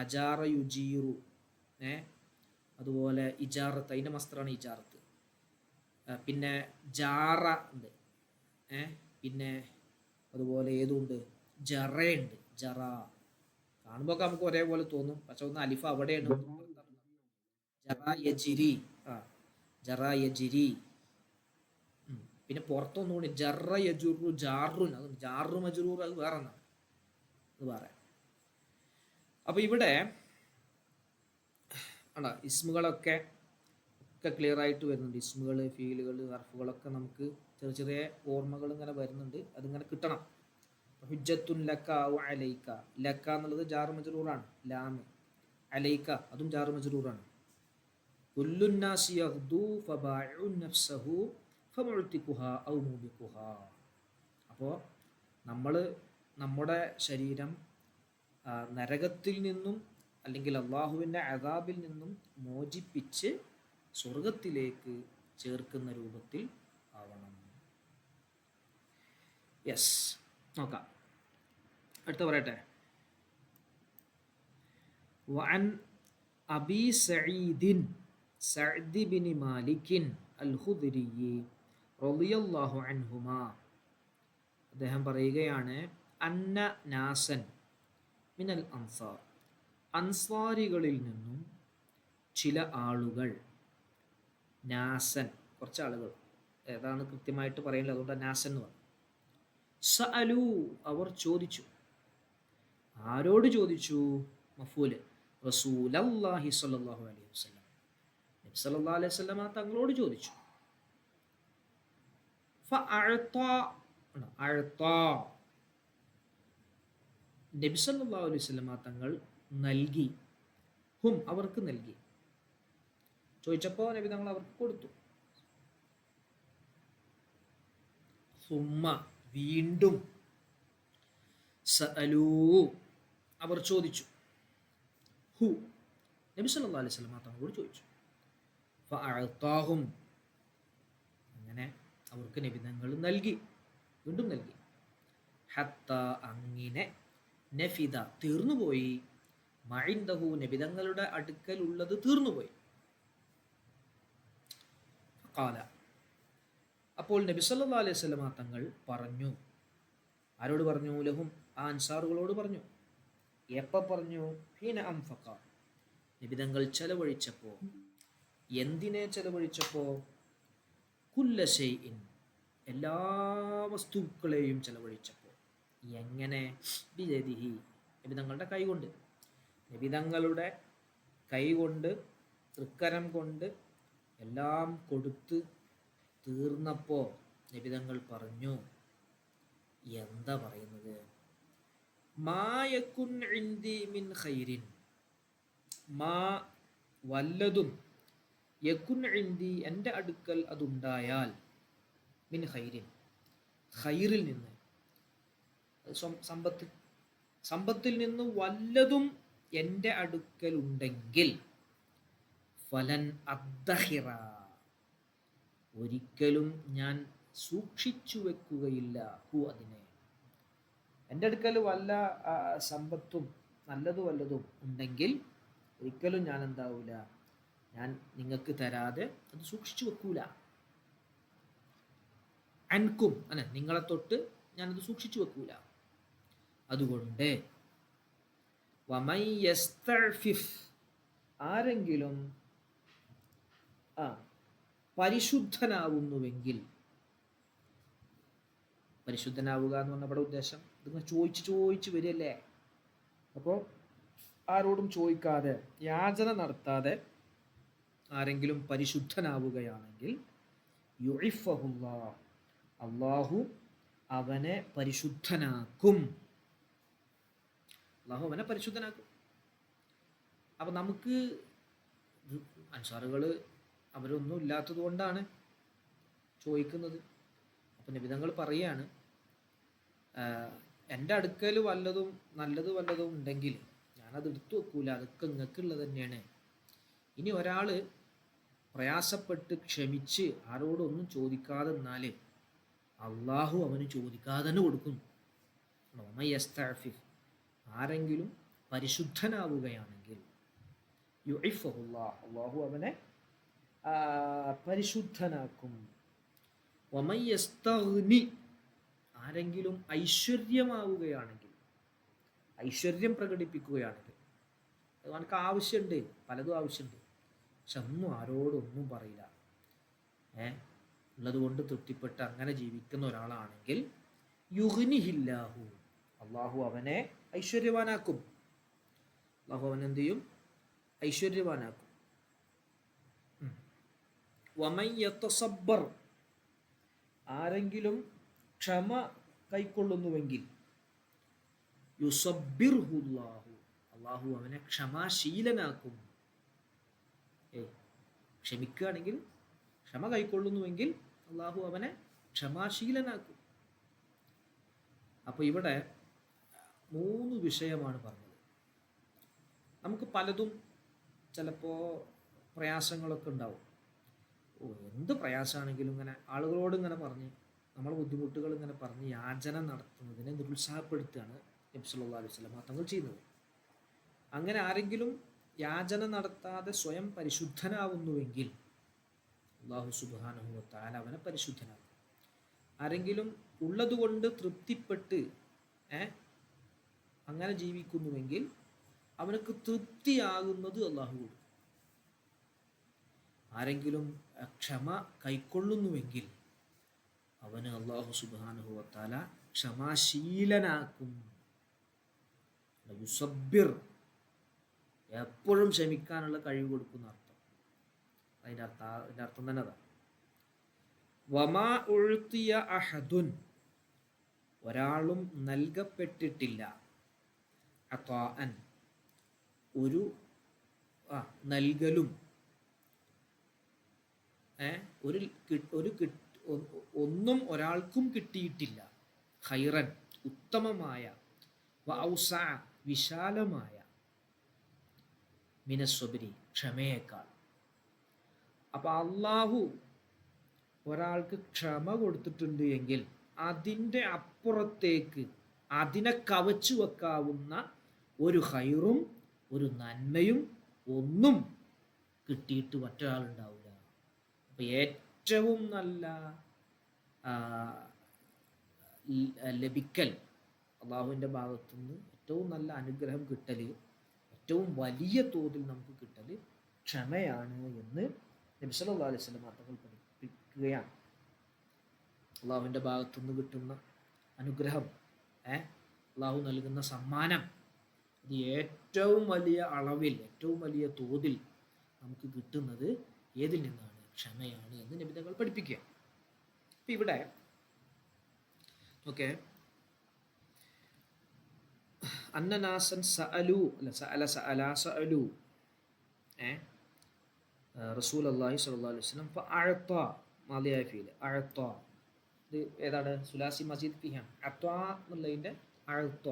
അജാറ യുജീറു. അതുപോലെ ഇജാറത്ത്, അതിൻ്റെ മസ്തറാണ് ഇജാറത്ത്. പിന്നെ ജാറ ഉണ്ട്. പിന്നെ അതുപോലെ ഏതുണ്ട്, ജറയുണ്ട്, ജറ. കാണുമ്പോൾ നമുക്ക് ഒരേപോലെ തോന്നും, പക്ഷെ ഒന്ന് അലിഫ അവിടെയാണ്. ജറ യജിരി, ജറ യജിരി. പിന്നെ പുറത്തൊന്നുകൂടി ജറ യജുറു ജാറുൻ, അത് ജാറു മജറൂർ, അത് വേറെ ഒന്നാണ്, അത് വേറെ. അപ്പൊ ഇവിടെ ആണോ ഇസ്മുകളൊക്കെ ക്ലിയർ ആയിട്ട് വരുന്നുണ്ട്. ഇസ്മുകൾ, ഫീലുകൾ, ഹർഫുകളൊക്കെ നമുക്ക് ചെറിയ ചെറിയ ഓർമ്മകൾ ഇങ്ങനെ വരുന്നുണ്ട്, അതിങ്ങനെ കിട്ടണം. ഹുജ്ജത്തുൻ ലക്ക ഔ അലൈക, ലക്ക എന്നുള്ളത് ജാറു മജ്റൂറാണ്, ലാമ്. അലൈക അതും ജാറു മജ്റൂറാണ്. കുല്ലുൻ നാസി യഗ്ദു ഫബാഇഉൻ നഫ്സഹു ഫമുഅ്തിഖുഹാ ഔ മുബിഖുഹാ. അപ്പോൾ നമ്മൾ നമ്മുടെ ശരീരം നരകത്തിൽ നിന്നും അല്ലെങ്കിൽ അള്ളാഹുവിൻ്റെ അദാബിൽ നിന്നും മോചിപ്പിച്ച് സ്വർഗത്തിലേക്ക് ചേർക്കുന്ന രൂപത്തിൽ ആവണം. യെസ്, നോക്കാം. അടുത്ത പറയട്ടെ. വഅൻ അബി സഈദിൻ സഅദ് ബിൻ മാലിക് അൽ ഖുദ്രി റളിയല്ലാഹു അൻഹുമാ, അദ്ദേഹം പറയുകയാണ്, അന്ന നാസൻ മിനൽ അൻസാർ, അൻസാരികളിൽ നിന്നും ചില ആളുകൾ, നാസൻ കുറച്ച് ആളുകൾ, ഏതാണ് കൃത്യമായിട്ട് പറയുന്നത്, അതുകൊണ്ട് നാസൻ എന്ന് പറഞ്ഞു. സഅലു അവർ ചോദിച്ചു, ആരോട് ചോദിച്ചു? മഫൂല് റസൂലല്ലാഹി സ്വല്ലല്ലാഹു അലൈഹി വസല്ലം, നബി സല്ലല്ലാഹു അലൈഹി വസല്ലം തങ്ങളോട് ചോദിച്ചു. നബി സല്ലല്ലാഹു അലൈഹി വസല്ലം തങ്ങൾ നൽകി, ഹും അവർക്ക് നൽകി. ചോദിച്ചപ്പോൾ നബി തങ്ങൾ അവർക്ക് കൊടുത്തു. സുമ്മ വീണ്ടും, സഅലൂ അവർ ചോദിച്ചു, ഹു നബി സല്ലല്ലാഹു അലൈഹി വസല്ലം തങ്ങളോട് ചോദിച്ചു. ഫഅഅതാഹും അങ്ങനെ അവർക്ക് നബി തങ്ങൾ നൽകി, വീണ്ടും നൽകി. ഹത്ത അങ്ങനെ, നഫിദ തീർന്നുപോയി, മഇൻദഹു നബി തങ്ങളുടെ അടുക്കൽ ഉള്ളത് തീർന്നുപോയി. ഖാല അപ്പോൾ നബി സല്ലല്ലാഹു അലൈഹി വസല്ലം തങ്ങൾ പറഞ്ഞു. ആരോട് പറഞ്ഞു? ലഹും ആ അൻസാറുകളോട് പറഞ്ഞു. എപ്പോൾ പറഞ്ഞു? ഹീന അംഫഖ നബി തങ്ങൾ ചെലവഴിച്ചപ്പോൾ. എന്തിനെ ചെലവഴിച്ചപ്പോൾ? കുല്ല ശൈഇൻ എല്ലാ വസ്തുക്കളെയും ചെലവഴിച്ചപ്പോൾ. എങ്ങനെ? ബിയദിഹി നബി തങ്ങളുടെ കൈകൊണ്ട്. നബി തങ്ങളുടെ കൈകൊണ്ട്, തൃക്കരം കൊണ്ട് എല്ലാം കൊടുത്ത് തീർന്നപ്പോൾ നബി തങ്ങൾ പറഞ്ഞു, എന്താ പറയുന്നത്? മാ യകുൻ ഇൻദി മിൻ ഖൈരിൻ, മാ വല്ലതും, യകുൻ ഇൻദി എൻ്റെ അടുക്കൽ അതുണ്ടായാൽ, മിൻ ഖൈരിൻ ഖൈറിൽ നിന്ന്, സമ്പത്തിൽ നിന്ന് വല്ലതും എൻ്റെ അടുക്കൽ ഉണ്ടെങ്കിൽ, ഫലൻ അദ്ദഹിറ ഒരിക്കലും ഞാൻ സൂക്ഷിച്ചു വെക്കുകയില്ല, ഹു അതിനെ. എൻ്റെ അടുക്കൽ വല്ല സമ്പത്തും നല്ലത് വല്ലതും ഉണ്ടെങ്കിൽ ഒരിക്കലും ഞാൻ എന്താവൂല, ഞാൻ നിങ്ങൾക്ക് തരാതെ അത് സൂക്ഷിച്ചു വെക്കൂല. അൻകും അല്ലെ, നിങ്ങളെ തൊട്ട് ഞാനത് സൂക്ഷിച്ചു വെക്കൂല. അതുകൊണ്ട് വമൻ യസ്തഅഫിഫ്, ആരെങ്കിലും പരിശുദ്ധനാവുന്നുവെങ്കിൽ, പരിശുദ്ധനാവുക എന്ന് പറഞ്ഞ ഇവിടെ ഉദ്ദേശം ഇതിങ്ങനെ ചോദിച്ച് വരികയല്ലേ. അപ്പോൾ ആരോടും ചോദിക്കാതെ യാചന നടത്താതെ ആരെങ്കിലും പരിശുദ്ധനാവുകയാണെങ്കിൽ യുഇഫഹുല്ലാഹ്, അള്ളാഹു അവനെ പരിശുദ്ധനാക്കും. അള്ളാഹു അവനെ പരിശുദ്ധനാക്കും. അപ്പം നമുക്ക് അൻസാറുകൾ അവരൊന്നും ഇല്ലാത്തത് കൊണ്ടാണ് ചോദിക്കുന്നത്. അപ്പം നബിതങ്ങൾ പറയുകയാണ്, എൻ്റെ അടുക്കൽ വല്ലതും നല്ലത് വല്ലതും ഉണ്ടെങ്കിൽ ഞാനത് എടുത്തു വെക്കൂല, അതൊക്കെ നിങ്ങൾക്കുള്ളത് തന്നെയാണ്. ഇനി ഒരാൾ പ്രയാസപ്പെട്ട് ക്ഷമിച്ച് ആരോടൊന്നും ചോദിക്കാതെ നിന്നാൽ അള്ളാഹു അവന് ചോദിക്കാതെ തന്നെ കൊടുക്കുന്നു. ആരെങ്കിലും പരിശുദ്ധനാവുകയാണെങ്കിൽ യുഇഫഹുല്ലാഹ്, അള്ളാഹു അവനെ പരിശുദ്ധനാക്കും. വമൻ യസ്തഗ്നി, ആരെങ്കിലും ഐശ്വര്യമാവുകയാണെങ്കിൽ, ഐശ്വര്യം പ്രകടിപ്പിക്കുകയാണെങ്കിൽ, അത് നമുക്ക് ആവശ്യമുണ്ട്, പലതും ആവശ്യമുണ്ട്, പക്ഷെ ഒന്നും ആരോടൊന്നും പറയില്ല, ഉള്ളതുകൊണ്ട് തൃപ്തിപ്പെട്ട് അങ്ങനെ ജീവിക്കുന്ന ഒരാളാണെങ്കിൽ യുഗ്നിഹില്ലാഹു, അള്ളാഹു അവനെ ഐശ്വര്യവാനാക്കും. അള്ളാഹു അവനെന്ത് ചെയ്യും? ഐശ്വര്യവാനാക്കും. വമൻ യതസബ്ബർ, ആരെങ്കിലും ക്ഷമ കൈക്കൊള്ളുന്നുവെങ്കിൽ യുസബ്ബിർഹുല്ലാഹു, അള്ളാഹു അവനെ ക്ഷമാശീലനാക്കും. ക്ഷമിക്കുകയാണെങ്കിൽ, ക്ഷമ കൈക്കൊള്ളുന്നുവെങ്കിൽ അള്ളാഹു അവനെ ക്ഷമാശീലനാക്കും. അപ്പോൾ ഇവിടെ 3 വിഷയമാണ് പറഞ്ഞത്. നമുക്ക് പലതും ചിലപ്പോൾ പ്രയാസങ്ങളൊക്കെ ഉണ്ടാവും. എന്ത് പ്രയാസമാണെങ്കിലും ഇങ്ങനെ ആളുകളോട് ഇങ്ങനെ പറഞ്ഞ് നമ്മളെ ബുദ്ധിമുട്ടുകൾ ഇങ്ങനെ പറഞ്ഞ് യാചന നടത്തുന്നതിനെ നിരുത്സാഹപ്പെടുത്തുകയാണ് നബി സല്ലല്ലാഹു അലൈഹി വസല്ലം തങ്ങൾ ചെയ്യുന്നത്. അങ്ങനെ ആരെങ്കിലും യാചന നടത്താതെ സ്വയം പരിശുദ്ധനാവുന്നുവെങ്കിൽ അല്ലാഹു സുബ്ഹാനഹു വ തആല അവനെ പരിശുദ്ധനാക്കും. ആരെങ്കിലും ഉള്ളതുകൊണ്ട് തൃപ്തിപ്പെട്ട് അങ്ങനെ ജീവിക്കുന്നുവെങ്കിൽ അവനക്ക് തൃപ്തിയാകുന്നത് അല്ലാഹു കൊടുക്കും. ആരെങ്കിലും ക്ഷമ കൈക്കൊള്ളുന്നുവെങ്കിൽ അവന് അല്ലാഹു സുബ്ഹാനഹു വ തആല ക്ഷമാശീലനാക്കും. യുസബ്ബിർ, എപ്പോഴും ക്ഷമിക്കാനുള്ള കഴിവ് കൊടുക്കുന്ന അർത്ഥം. അതിൻ്റെ അർത്ഥം തന്നെ അതാണ്. വമാ ഉഴ്തിയ അഹദുൻ, ഒരാളും നൽകപ്പെട്ടിട്ടില്ല, അതാഅൻ, ഒരു നൽകലും, ഒന്നും ഒരാൾക്കും കിട്ടിയിട്ടില്ല, ഖൈറൻ, ഉത്തമമായ, വഔസഅ, വിശാലമായ, മിനസ്വബരി, ക്ഷമയേക്കാൾ. അപ്പം അള്ളാഹു ഒരാൾക്ക് ക്ഷമ കൊടുത്തിട്ടുണ്ട് എങ്കിൽ അതിൻ്റെ അപ്പുറത്തേക്ക് അതിനെ കവച്ചു വെക്കാവുന്ന ഒരു ഖൈറും ഒരു നന്മയും ഒന്നും കിട്ടിയിട്ട് മറ്റൊരാളുണ്ടാവില്ല. അപ്പം ഏറ്റവും നല്ല ലഭിക്കൽ, അള്ളാഹുവിൻ്റെ ഭാഗത്തുനിന്ന് ഏറ്റവും നല്ല അനുഗ്രഹം കിട്ടൽ, ഏറ്റവും വലിയ തോതിൽ നമുക്ക് കിട്ടൽ ക്ഷമയാണ് എന്ന് നബി സല്ലല്ലാഹു അലൈഹി വസല്ലം തങ്ങൾ പഠിപ്പിക്കുകയാണ്. അള്ളാഹുവിൻ്റെ ഭാഗത്തുനിന്ന് കിട്ടുന്ന അനുഗ്രഹം, അള്ളാഹു നൽകുന്ന സമ്മാനം, ഇത് ഏറ്റവും വലിയ അളവിൽ, ഏറ്റവും വലിയ തോതിൽ നമുക്ക് കിട്ടുന്നത് ഏതിൽ നിന്നാണ്? ക്ഷമയാണ് എന്ന് നബി തങ്ങൾ പഠിപ്പിക്കുക. അപ്പം ഇവിടെ ഓക്കെ, അന്നനാസൻ സഅലു സഅലു റസൂലുള്ളാഹി സ്വല്ലല്ലാഹു അലൈഹി വസല്ലം ഫഅഅത, മാദിയായ ഫീൽ അഅത, ഇത് ഏതാണ്? സുലാസി മസീദ് ഫിഹാൻ, അഅത എന്നുള്ളതിൻ്റെ അഅത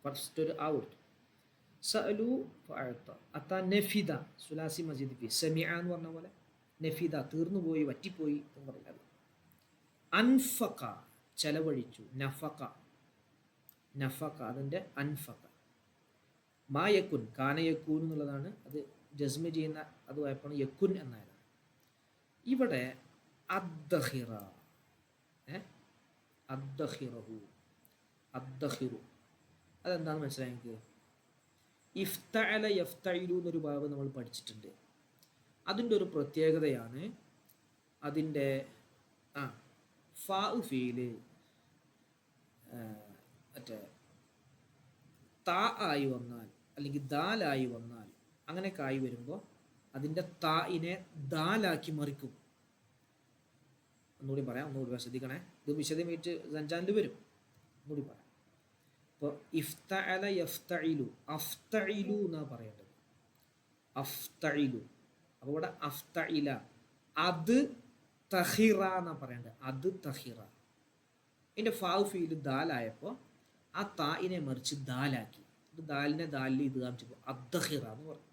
ഫസ്റ്റ് ഒരു ആ കൊടുത്തു. സഅലു ഫഅഅത, അത നഫിദ, സുലാസി മസീദ് ഫി, സമിഅ എന്ന് പറഞ്ഞ പോലെ നഫിദ, തീർന്നുപോയി, വറ്റിപ്പോയി എന്ന് പറയുന്നത്. അൻഫഖ, ചെലവഴിച്ചു, നഫഖ, നഫഖ അതിൻ്റെ അൻഫഖ. മായക്കുൻ, കാനയക്കൂൻ എന്നുള്ളതാണ്. അത് ജസ്മ ചെയ്യുന്ന അത് വായ്പാണ് യക്കുൻ എന്നായാലും. ഇവിടെ അദ്ദഹിറ, അദ്ദഹിറഹു, അദ്ദഹിറു അതെന്താണെന്ന് മനസ്സിലായി എനിക്ക്? ഇഫ്തഅല യഫ്തഇലു എന്നൊരു ഭാഗം നമ്മൾ പഠിച്ചിട്ടുണ്ട്. അതിൻ്റെ ഒരു പ്രത്യേകതയാണ് അതിൻ്റെ ഫാ ഫീല് മറ്റേ താ ആയി വന്നാൽ അല്ലെങ്കിൽ ദാലായി വന്നാൽ അങ്ങനെയൊക്കെ ആയി വരുമ്പോൾ അതിൻ്റെ തായിനെ ദാലാക്കി മറിക്കും. ഒന്നുകൂടി പറയാം, ഒന്നുകൂടി ശ്രദ്ധിക്കണേ, ഇത് വിശദമായിട്ട് സഞ്ചാനിൽ വരും. ഒന്നുകൂടി പറയാം. ഇപ്പോൾ ഇഫ്തഅല യഫ്തഇലു, അഫ്തഇലു എന്നാണ് പറയേണ്ടത്, അഫ്തഇലു. അപ്പോൾ ഇവിടെ അഫ്തഇല, അത് തഹിറ എന്നാണ് പറയേണ്ടത്, അത് തഹിറ. ഇതിൻ്റെ ഫാ ഫീല് ദാലായപ്പോൾ ആ തായിനെ മറിച്ച് ദാലാക്കി, ഇത് ദാലിനെ ദാലിൽ ഇത് കാണിച്ചപ്പോൾ അദ്ദഹിറ എന്ന് പറഞ്ഞു.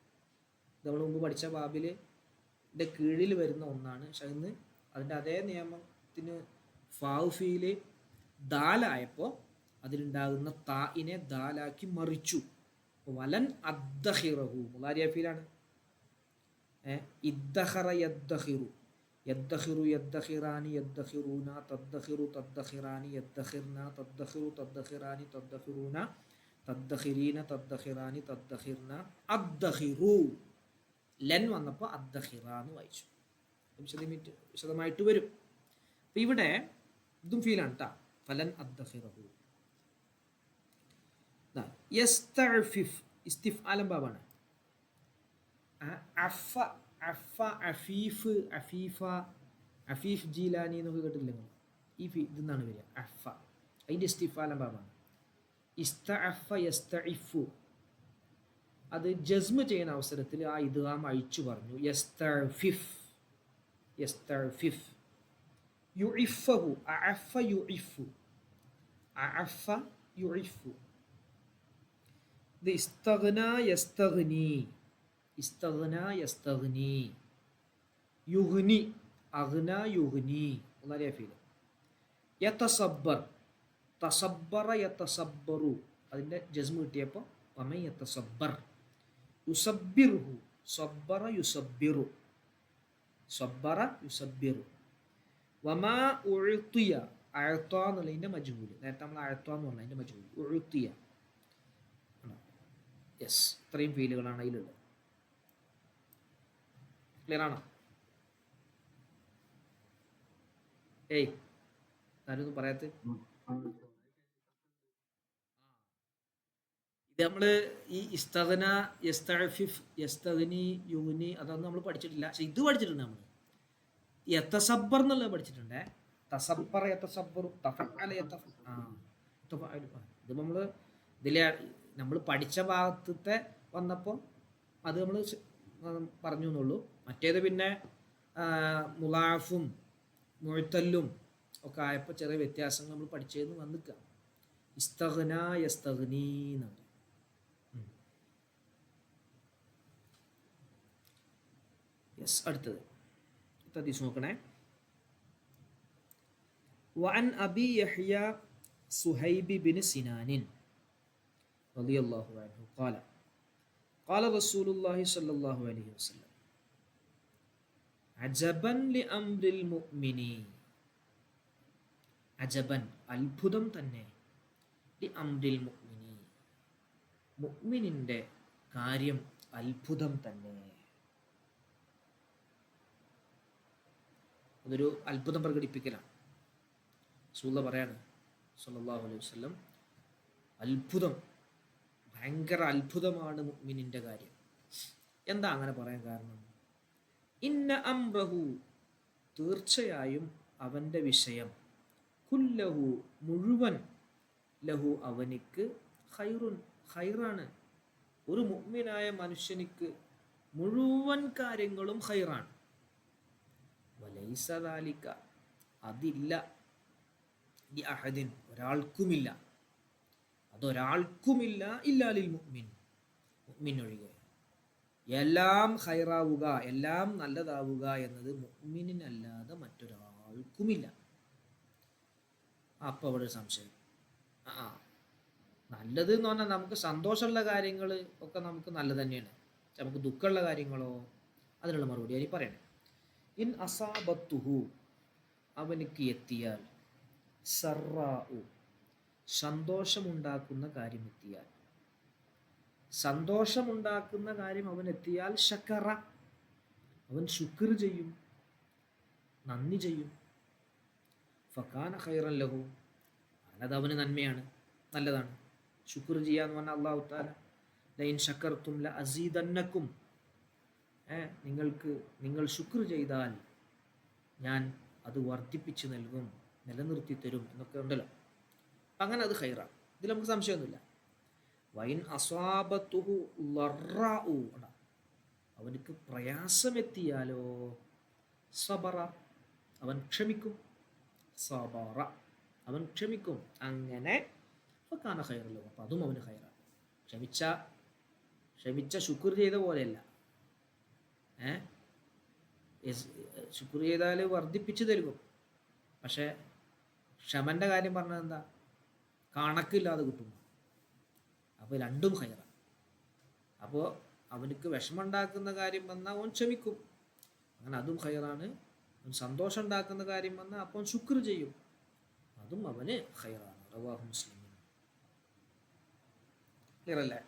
ഇത് നമ്മൾ മുമ്പ് പഠിച്ച ബാബിലിൻ്റെ കീഴിൽ വരുന്ന ഒന്നാണ്. പക്ഷെ ഇന്ന് അതിൻ്റെ അതേ നിയമത്തിന് ഫാ ഫീല് ദാലായപ്പോൾ അതിലുണ്ടാകുന്ന തായിനെ ദാലാക്കി മറിച്ചു. വലൻ അദ്ദഹിറഹു മുലാരിയ ഫീലാണ്. ഇദ്ദഹറ യദ്ദഹിറു, യദ്ദഹിറു യദ്ദഹിറാനി യദ്ദഹിറൂന തദ്ദഹിറു തദ്ദഹിറാനി യദ്ദഹിർന തദ്ദഹിറു തദ്ദഹിറാനി തദ്ദഹിറൂന തദ്ദഹിരീന തദ്ദഹിറാനി തദ്ദഹിർന അദ്ദഹിറു. ലൻ വന്നപ്പോൾ അദ്ദഹിറ എന്ന് വായിച്ചു. വിശദമായിട്ട് വരും. അപ്പം ഇവിടെ ഇതും ഫീലാണ് കേട്ടോ. ഫലൻ അദ്ദഹിറഹു. യസ്തഅഫിഫ് ഇസ്തിഫ്ആലം ബാബാണ്. അഫ, അഫ, അഫീഫ്, അഫീഫ, അഫീഫ് ജീലാനി എന്നൊക്കെ കേട്ടില്ല നിങ്ങൾ? ഈ ഇതെന്നാണ് വരിക, അഫ. അതിൻ്റെ ഇസ്തിഫ്ആലം ബാബാണ്. ഇസ്തഅഫ യസ്തഇഫു, അത് ജസ്മ് ചെയ്യുന്ന അവസരത്തിൽ ആ ഇദ്ഗാം അഴിച്ചു പറഞ്ഞു. യസ്തഅഫിഫ്, യസ്തഅഫിഫ്. യുഇഫഹു, അഅഫ യുഇഫു, അഅഫ യുഇഫു. ഇത് ഇസ്തഗ്ന യസ്തഗ്നി, ഇസ്തഗ്ന യസ്തഗ്നി. യുഗ്നി, അഗ്ന യുഗ്നി. വളരെ ഫീൽ. യതസബ്ബർ, തസബ്ബറ യതസബ്ബറു. അതിൻ്റെ ജസ്മ് കിട്ടിയപ്പോൾ വമൻ യതസബ്ബർ. യുസബ്ബിറുഹു, സബ്ബറ യുസബ്ബിറു, സബ്ബറ യുസബ്ബിറു. വമാ ഉഅ്തിയ, അഅ്ത എന്നുള്ളതിൻ്റെ മജ്ഹൂൽ. നേരത്തെ നമ്മൾ അഅ്ത എന്ന് പറഞ്ഞതിൻ്റെ മജ്ഹൂൽ. ഉഅ്തിയ. യെസ്, ഇത്രയും ഫീലുകളാണ് അതിലുള്ളത്. ക്ലിയർ ആണോ? ഏയ് ആരൊന്നും പറയാത്ത? ഇത് നമ്മൾ ഈ ഇസ്തഗ്ന, യസ്തഅഫിഫ്, യസ്തഗ്നി, യുഗ്നി അതൊന്നും നമ്മൾ പഠിച്ചിട്ടില്ല. പക്ഷെ ഇത് പഠിച്ചിട്ടുണ്ട് നമ്മൾ. യതസബ്ബർ എന്നുള്ളത് പഠിച്ചിട്ടുണ്ട്. തസബ്ബറ യതസബ്ബറു, തഫഅല യതഫഅലു. ഇത് നമ്മൾ പഠിച്ച ഭാഗത്തെ വന്നപ്പോൾ അത് നമ്മൾ പറഞ്ഞു എന്നുള്ളൂ. മറ്റേത് പിന്നെ മുലാഫും മുഅ്തല്ലും ഒക്കെ ആയപ്പോൾ ചെറിയ വ്യത്യാസങ്ങൾ നമ്മൾ പഠിച്ചതെന്ന് വന്നിക്കുക. ഇസ്തഗ്ന യസ്തഗ്നി എന്നാണ്. യെസ്, അടുത്തത് ഹദീസ് നോക്കണേ. വഅൻ അബി യഹ്യ സുഹൈബ് ബിൻ സിനാനിൻ റളിയല്ലാഹു അൻഹു ഖാല ഖാല റസൂലുള്ളാഹി സ്വല്ലല്ലാഹു അലൈഹി വസല്ലം അജബൻ ലിഅംറിൽ മുഅ്മിനി. അജബൻ, അത്ഭുതം തന്നെ. ലിഅംറിൽ മുഅ്മിനി, മുഅ്മിനിന്റെ കാര്യം അത്ഭുതം തന്നെ. അതൊരു അത്ഭുതം പ്രകടിപ്പിക്കലാണ്. റസൂലുള്ളാഹി പറയാണ് സ്വല്ലല്ലാഹു അലൈഹി വസല്ലം, അത്ഭുതം, ഭയങ്കര അത്ഭുതമാണ് മുഅ്മിനിന്റെ കാര്യം. എന്താ അങ്ങനെ പറയാൻ കാരണം? ഇന്ന അംറഹു, തീർച്ചയായും അവൻ്റെ വിഷയം, കുല്ലഹു, മുഴുവൻ, ലഹു, അവനിക്ക്, ഖൈറുൻ, ഖൈറാണ്. ഒരു മുഅ്മിനായ മനുഷ്യനിക്ക് മുഴുവൻ കാര്യങ്ങളും ഖൈറാണ്. വലൈസ ദാലിക, അതില്ല, ലി അഹദിൻ, ഒരാൾക്കുമില്ല, അതൊരാൾക്കുമില്ല, ഇല്ലാ ലിൽ മുഅ്മിൻ, മുഅ്മിൻ ഒഴികെ. എല്ലാം ഖൈറാവുക, എല്ലാം നല്ലതാവുക എന്നത് മുഅ്മിനിനല്ലാതെ മറ്റൊരാൾക്കുമില്ല. അപ്പോൾ അവിടെ ഒരു സംശയം. നല്ലത് എന്ന് പറഞ്ഞാൽ നമുക്ക് സന്തോഷമുള്ള കാര്യങ്ങൾ ഒക്കെ നമുക്ക് നല്ലത് തന്നെയാണ്. നമുക്ക് ദുഃഖമുള്ള കാര്യങ്ങളോ അതിനുള്ള മറുപടി ഇനി പറയണേ. ഇൻ അസാബത്തുഹു, അവനിക്ക് എത്തിയാൽ, സറാഉ, സന്തോഷമുണ്ടാക്കുന്ന കാര്യം എത്തിയാൽ, സന്തോഷമുണ്ടാക്കുന്ന കാര്യം അവൻ എത്തിയാൽ, ശക്കറ, അവൻ ശുക്ർ ചെയ്യും, നന്ദി ചെയ്യും. ഫക്കാന ഖൈറൻ ലഹു, അത് അവന് നന്മയാണ്, നല്ലതാണ്. ശുക്ർ ചെയ്യാന്ന് പറഞ്ഞാൽ അല്ലാഹു തആല ലൈൻ ശക്കർത്തും ല അസീദന്നക്കും, നിങ്ങൾ ശുക്ർ ചെയ്താൽ ഞാൻ അത് വർദ്ധിപ്പിച്ച് നൽകും, നിലനിർത്തി തരും എന്നൊക്കെ ഉണ്ടല്ലോ. അങ്ങനെ അത് ഖൈറാണ്, ഇതിൽ നമുക്ക് സംശയമൊന്നുമില്ല. വൈൻ അസ്വാബത്തുഹു ലറാഉ, അവനക്ക് പ്രയാസമെത്തിയാലോ, സബറ, അവൻ ക്ഷമിക്കും, സബറ, അവൻ ക്ഷമിക്കും. അങ്ങനെ ഫകാന ഖൈറൻ ലഹു, അപ്പം അതും അവന് ഖൈറാണ്. ക്ഷമിച്ച ശുക്ർ ചെയ്ത പോലെയല്ല. ശുക്ർ ചെയ്താൽ വർദ്ധിപ്പിച്ച് നൽകും. പക്ഷേ ക്ഷമൻ്റെ കാര്യം പറഞ്ഞത് എന്താ, കണക്കില്ലാതെ കിട്ടും. അപ്പോൾ രണ്ടും ഖൈറാണ്. അപ്പോൾ അവനക്ക് വിഷമമുണ്ടാക്കുന്ന കാര്യം വന്നാൽ അവൻ ക്ഷമിക്കും, അങ്ങനെ അതും ഖൈറാണ്. അവൻ സന്തോഷം ഉണ്ടാക്കുന്ന കാര്യം വന്നാൽ അപ്പോൾ ശുക്ർ ചെയ്യും, അതും അവന് ഖൈറാണ്. റവാഹു മുസ്ലിം. ക്ലിയർ അല്ലേ?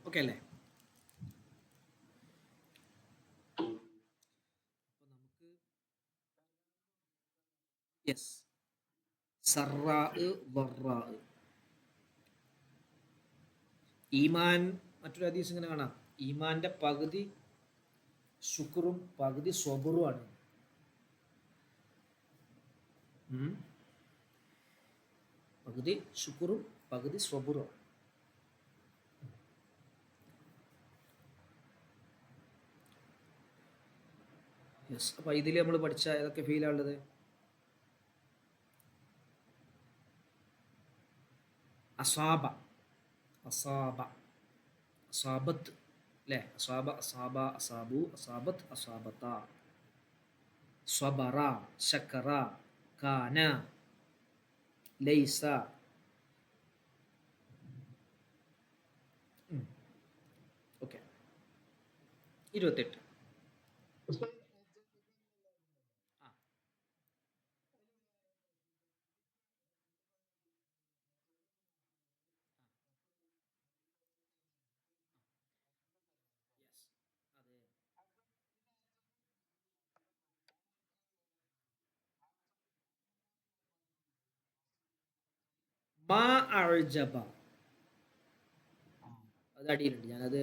ഓക്കെ അല്ലേ? അപ്പോൾ നമുക്ക് യെസ്, സറാ ദറാ, ഈമാൻ, മറ്റൊരു ഹദീസ് ഇങ്ങനെ കാണാം, ഈമാന്റെ പകുതി ശുക്റും പകുതി സ്വബറുമാണ്. പകുതി ശുക്റും പകുതി സ്വബറുമാണ്. യെസ്. അപ്പോൾ ഇതിൽ നമ്മൾ പഠിച്ച ഏതൊക്കെ ഫീലാണുള്ളത്? അസാബ, അസാബ, അസാബത്ത് അല്ലേ? അസാബ, അസാബ, അസാബു, അസാബത്ത്, അസാബത്ത, സ്വബറ, ശക്കറ, കാന, ലൈസ. ഓക്കെ, 28. മാ അഅ്ജബ, അത് അടിയിലുണ്ട്, ഞാനത്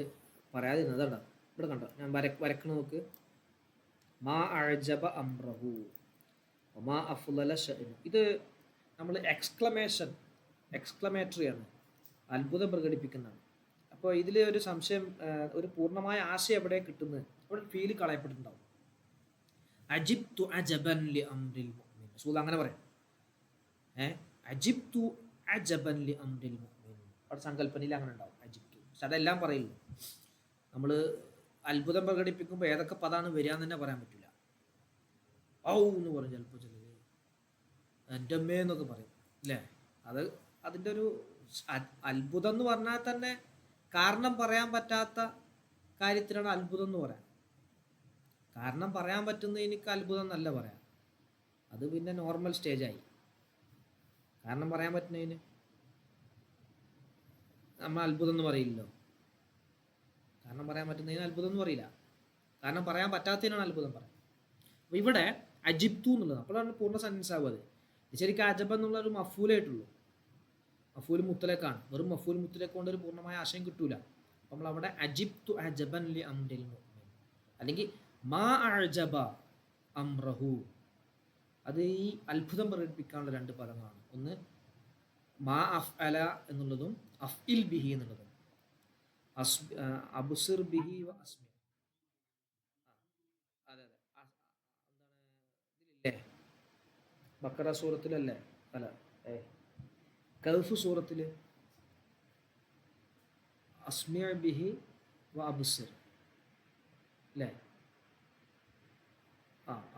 പറയാതിരുന്നതാണ്. ഇവിടെ കണ്ടോ, ഞാൻ വരക്കണ നോക്ക്. മാ അഅ്ജബ അംറഹു വമാ അഫ്ളല ശഅ്നു. ഇത് നമ്മൾ എക്സ്ക്ലമേറ്ററി ആണ്, അത്ഭുതം പ്രകടിപ്പിക്കുന്നതാണ്. അപ്പോൾ ഇതിൽ ഒരു സംശയം, ഒരു പൂർണ്ണമായ ആശയം എവിടെ കിട്ടുന്നത്, അവിടെ ഫീല് കളയപ്പെട്ടിട്ടുണ്ടാവും. അജിബ്തു അജബൻ ലി അംറിൽ മുഅ്മിൻ, റസൂൽ അങ്ങനെ പറയാം. അജിബ്തു അജബൻ ലി അംറിൽ മുഅ്മിൻ, അവിടെ സങ്കല്പനയിൽ അങ്ങനെ ഉണ്ടാവും അജിബ്തു. പക്ഷെ അതെല്ലാം പറയില്ല. നമ്മൾ അത്ഭുതം പ്രകടിപ്പിക്കുമ്പോൾ ഏതൊക്കെ പദമാണ് വരിക എന്ന് തന്നെ പറയാൻ പറ്റില്ല. ഔ എന്ന് പറയും ചിലപ്പോൾ ചിലർ, എൻ്റെ അമ്മേ എന്നൊക്കെ പറയും അല്ലേ? അതിൻ്റെ ഒരു അത്ഭുതം എന്ന് പറഞ്ഞാൽ തന്നെ കാരണം പറയാൻ പറ്റാത്ത കാര്യത്തിനാണ് അത്ഭുതം എന്ന് പറയാം. കാരണം പറയാൻ പറ്റുന്ന എനിക്ക് അത്ഭുതം എന്നല്ല പറയാം, അത് പിന്നെ നോർമൽ സ്റ്റേജായി. കാരണം പറയാൻ പറ്റുന്നതിന് നമ്മൾ അത്ഭുതം എന്ന് പറയില്ലല്ലോ. കാരണം പറയാൻ പറ്റുന്നതിന് അത്ഭുതം എന്ന് പറയില്ല, കാരണം പറയാൻ പറ്റാത്തതിനാണ് അത്ഭുതം പറയാം. അപ്പോൾ ഇവിടെ അജിബ്തു എന്നുള്ളത് അപ്പോഴാണ് പൂർണ്ണ സെൻറ്റൻസ് ആവുക. അത് ശരിക്കും അജബ് എന്നുള്ള ഒരു മഫൂലായിട്ടുള്ളൂ, മഫൂൽ മുത്തലക്കാണ്. വെറും മഫൂൽ മുത്തലക്ക് കൊണ്ട് ഒരു പൂർണ്ണമായ ആശയം കിട്ടൂല. അപ്പോൾ നമ്മളവിടെ അജിബ്തു അജബൻ ലി അംറിൽ മുഅ്മിൻ, അല്ലെങ്കിൽ മാ അഅ്ജബ അംറഹു, അത് ഈ അത്ഭുതം പ്രകടിപ്പിക്കാനുള്ള രണ്ട് പദങ്ങളാണ്. ഒന്ന് മാ അഫ്അല എന്നുള്ളതും അഫ്ഇൽ ബിഹി എന്നുള്ളതും. അബ്സിർ ബിഹി വ അസ്മി. അതെ അതെ, എന്താണ് ഇതിലില്ലേ, ബക്കറ സൂറത്തിലല്ലേ, അല്ല കഹ്ഫ് സൂറത്തിൽ അസ്മിഅ ബിഹി വ അബ്സിർ അല്ലേ?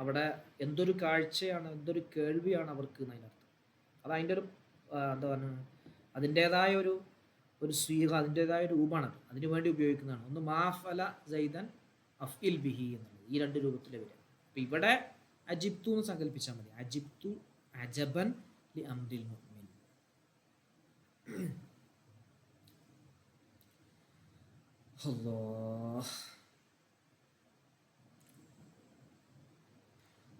അവിടെ എന്തൊരു കാഴ്ചയാണ്, എന്തൊരു കേൾവിയാണ് അവർക്ക് എന്നതിനർത്ഥം. അത് അതിൻ്റെ ഒരു എന്താ പറയുക, അതിൻ്റേതായ ഒരു സ്വീക, അതിൻ്റേതായ രൂപമാണ്, അതിനു വേണ്ടി ഉപയോഗിക്കുന്നതാണ്. ഒന്ന് മാഫല സൈദൻ അഫ്ഇൽ ബിഹി എന്നുള്ളത്, ഈ രണ്ട് രൂപത്തിൽ വരിക. അപ്പം ഇവിടെ അജിബ്തു എന്ന് സങ്കല്പിച്ചാൽ മതി. അജിബ്തു അജബൻ ലി അംരിൽ മുഅ്മിൻ. അല്ലാഹ്.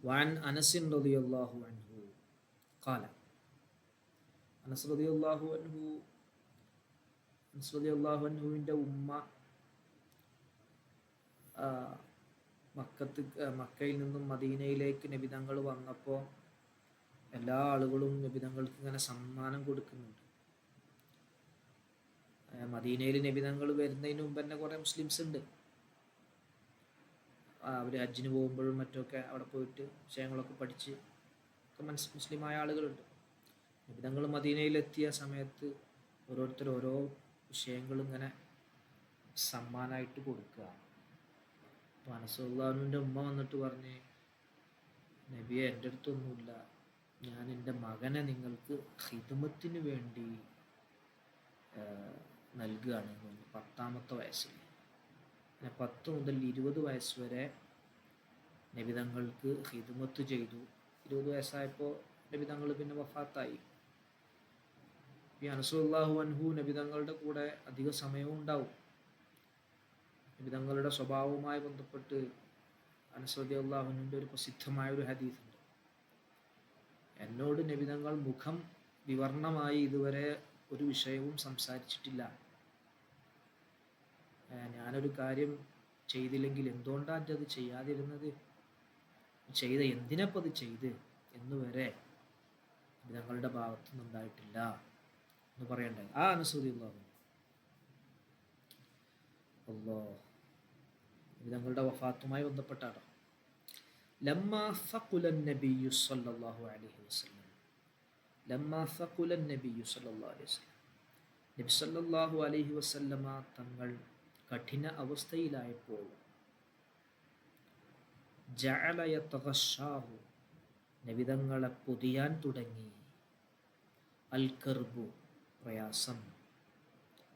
വഅൻ അനസ് റളിയല്ലാഹു അൻഹു ഖാല, അനസ് റളിയല്ലാഹു അൻഹുവിൻ്റെ ഉമ്മ മക്കയിൽ നിന്നും മദീനയിലേക്ക് നബിതങ്ങൾ വന്നപ്പോൾ എല്ലാ ആളുകളും നബിതങ്ങൾക്ക് ഇങ്ങനെ സമ്മാനം കൊടുക്കുന്നുണ്ട്. മദീനയിൽ നബിതങ്ങൾ വരുന്നതിന് മുമ്പ് തന്നെ കുറേ മുസ്ലിംസ് ഉണ്ട്. അവർ ഹജ്ജിന് പോകുമ്പോഴും മറ്റൊക്കെ അവിടെ പോയിട്ട് വിഷയങ്ങളൊക്കെ പഠിച്ച് ഒക്കെ മുസ്ലിമായ ആളുകളുണ്ട്. നബിതങ്ങൾ മദീനയിലെത്തിയ സമയത്ത് ഓരോരുത്തർ ഓരോ വിഷയങ്ങൾ ഇങ്ങനെ സമ്മാനമായിട്ട് കൊടുക്കുക. അപ്പോൾ അനസ് റളിയല്ലാഹുവിൻ്റെ ഉമ്മ വന്നിട്ട് പറഞ്ഞ്, നബിയെ, എൻ്റെ അടുത്തൊന്നുമില്ല, ഞാൻ എൻ്റെ മകനെ നിങ്ങൾക്ക് ഖിദ്മത്തിന് വേണ്ടി നൽകുകയാണ് എന്ന് പറഞ്ഞു. 10ാമത്തെ വയസ്സിൽ, 10 മുതൽ 20 വയസ്സ് വരെ നബിതങ്ങൾക്ക് ഖിദ്മത്ത് ചെയ്തു. 20 വയസ്സായപ്പോൾ നബിതങ്ങൾ പിന്നെ വഫാത്തായി. ഈ അനസ് റളിയല്ലാഹു അൻഹു നബിതങ്ങളുടെ കൂടെ അധിക സമയവും ഉണ്ടാവും. നബിതങ്ങളുടെ സ്വഭാവവുമായി ബന്ധപ്പെട്ട് അനസ് റളിയല്ലാഹു അൻഹുവിൻ്റെ ഒരു പ്രസിദ്ധമായ ഒരു ഹദീസ് ഉണ്ട്. എന്നോട് നബിതങ്ങൾ മുഖം വിവർണമായി ഇതുവരെ ഒരു വിഷയവും സംസാരിച്ചിട്ടില്ല. ഞാനൊരു കാര്യം ചെയ്തില്ലെങ്കിൽ എന്തുകൊണ്ടാണ് അത് ചെയ്യാതിരുന്നത്, ചെയ്ത എന്തിനപ്പോൾ അത് ചെയ്ത് എന്ന് വരെ നബിതങ്ങളുടെ ഭാഗത്തു നിന്നുണ്ടായിട്ടില്ല എന്ന് പറയണ്ടായി. ആ അനസ് റളിയല്ലാഹു അല്ലാഹ് നബിതങ്ങളുടെ വഫാത്തുമായി ബന്ധപ്പെട്ടാണ്. ലമ്മാ സഖുലൻ നബിയ്യു സ്വല്ലല്ലാഹു അലൈഹി വസല്ലം, ലമ്മാ സഖുലൻ നബിയ്യു സ്വല്ലല്ലാഹു അലൈഹി വസല്ലം, നബി സല്ലല്ലാഹു അലൈഹി വസല്ലമ തങ്ങൾ കഠിന അവസ്ഥയിലായപ്പോൾ, ജഅല യതഗശാഹു, നബിതങ്ങളെ പൊതിയാൻ തുടങ്ങി, അൽ കർബു, പ്രയാസം,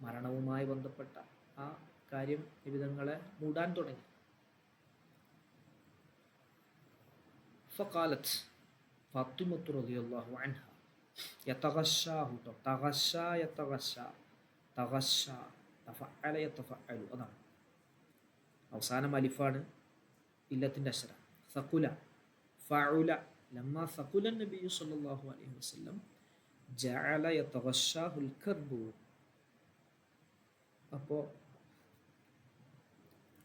മരണവുമായി ബന്ധപ്പെട്ട ആ കാര്യം നബിതങ്ങളെ മൂടാൻ തുടങ്ങി. ഫഖാലത്ത് ഫാത്തിമത്തു റളിയല്ലാഹു അൻഹ, യതഗശാഹു, തഗശ യതഗശ, തഗശ തഫഅല യതഫഅലു, അതാണ് അവസാനം അലിഫാണ് ഇല്ലത്തിൻ്റെ അക്ഷരം. സഖുല ഫഉല, ലമ്മാ സഖുലൻ നബിയ്യു സ്വല്ലല്ലാഹു അലൈഹി വസല്ലം ജഅല യതഗശാഹുൽ കർബു. അപ്പോൾ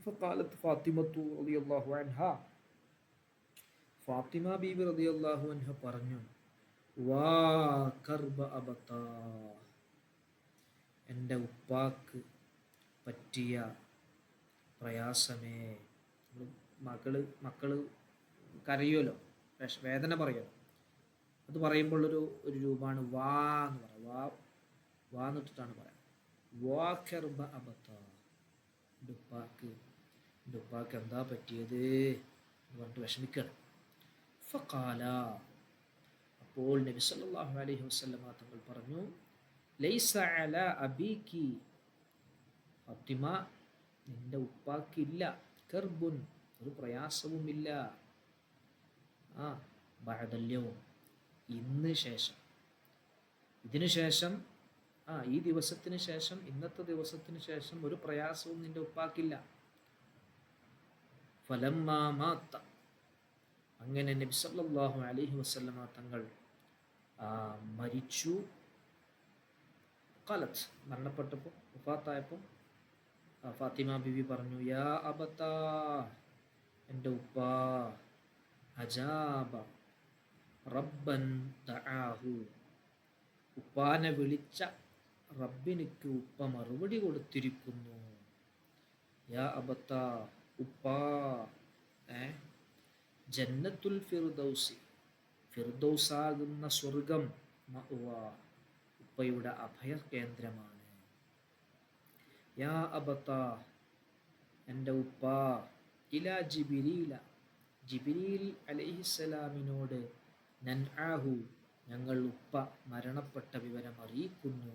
ഫഖാലത്ത് ഫാത്തിമത്തു റളിയല്ലാഹു അൻഹ, ഫാത്തിമ ബീബി റളിയല്ലാഹു അൻഹ പറഞ്ഞു, വാ കർബ അബതാ, എൻ്റെ ഉപ്പാക്ക് പറ്റിയ പ്രയാസമേ. മക്കള് കരയുമല്ലോ, വേദന പറയുമല്ലോ, അത് പറയുമ്പോൾ ഒരു രൂപമാണ് വാ എന്ന് പറയാം. വാ എന്നിട്ടിട്ടാണ് പറയാം. വാ കർബ അബതാ, എൻ്റെ ഉപ്പാക്ക് എന്താ പറ്റിയത് എന്ന് പറഞ്ഞിട്ട് വിഷമിക്കുകയാണ്. ഫഖാല, അപ്പോൾ നബി സല്ലല്ലാഹു അലൈഹി വസല്ലമ തങ്ങൾ പറഞ്ഞു, ലൈസ അലാ അബീക്കി, ഫാത്തിമ, നിന്റെ ഉപ്പാക്കില്ല, കർബുൻ, ഒരു പ്രയാസവുമില്ല, ബഅദൽ-യൗം, ഇന്ന് ശേഷം, ഇതിനു ശേഷം, ഈ ദിവസത്തിന് ശേഷം, ഇന്നത്തെ ദിവസത്തിന് ശേഷം ഒരു പ്രയാസവും നിന്റെ ഉപ്പാക്കില്ല. ഫലമ്മാ മാത്ത, അങ്ങനെ നബി സല്ലല്ലാഹു അലൈഹി വസല്ലമ തങ്ങൾ മരിച്ചു. ഖലത്ത്, മരണപ്പെട്ടപ്പോൾ, വഫാത്തായപ്പോൾ ഫാത്തിമ ബിവി പറഞ്ഞു, യാ അബതാ, എൻ്റെ ഉപ്പാ, അജാബ റബ്ബൻ ദആഹു, ഉപ്പാനെ വിളിച്ച റബ്ബിനിക്ക് ഉപ്പ മറുപടി കൊടുത്തിരിക്കുന്നു. യാ അബതാ, ഉപ്പാ, ജന്നത്തുൽ ഫിർദൗസി, ഫിർദൗസാകുന്ന സ്വർഗം, മഅ്വാ, ഉപ്പയുടെ അഭയ കേന്ദ്രമാണ്. യാ അബതാ, എൻ്റെ ഉപ്പാ, ഇലാ ജിബ്രീല, ജിബ്രീൽ അലൈഹിസ്സലാമിനോട്, നൻആഹു, ഞങ്ങൾ ഉപ്പ മരണപ്പെട്ട വിവരം അറിയിക്കുന്നു.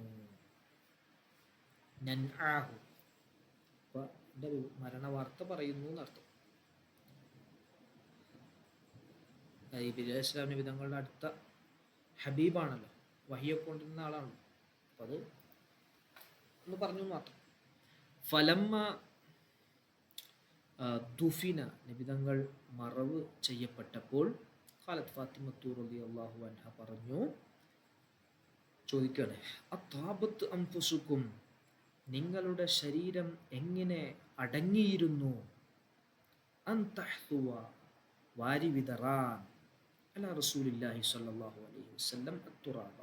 നൻആഹു, ഉപ്പൻ്റെ മരണവാർത്ത പറയുന്നു എന്നർത്ഥം. ഇസ്ലാം നബി തങ്ങളുടെ അടുത്ത ഹബീബാണല്ലോ, വഹിയൊക്കെ കൊണ്ടിരുന്ന ആളാണല്ലോ. അപ്പം അത് ഒന്ന് പറഞ്ഞു മാത്രം. ഫലമ്മ ദുഫിന, നബിതങ്ങൾ മറവ് ചെയ്യപ്പെട്ടപ്പോൾ ഖാലത്ത് ഫാത്തിമത്തു റളിയല്ലാഹു അൻഹ പറഞ്ഞു, ചോദിക്കുകയാണ്, അത്താബത്ത് അൻഫുസുക്കും, നിങ്ങളുടെ ശരീരം എങ്ങനെ അടങ്ങിയിരുന്നു, അൻ തഹ്തുവ, വാരി വിതറാൻ, അലാ റസൂലില്ലാഹി സ്വല്ലല്ലാഹു അലൈഹി വസല്ലം അത്തുറാബ,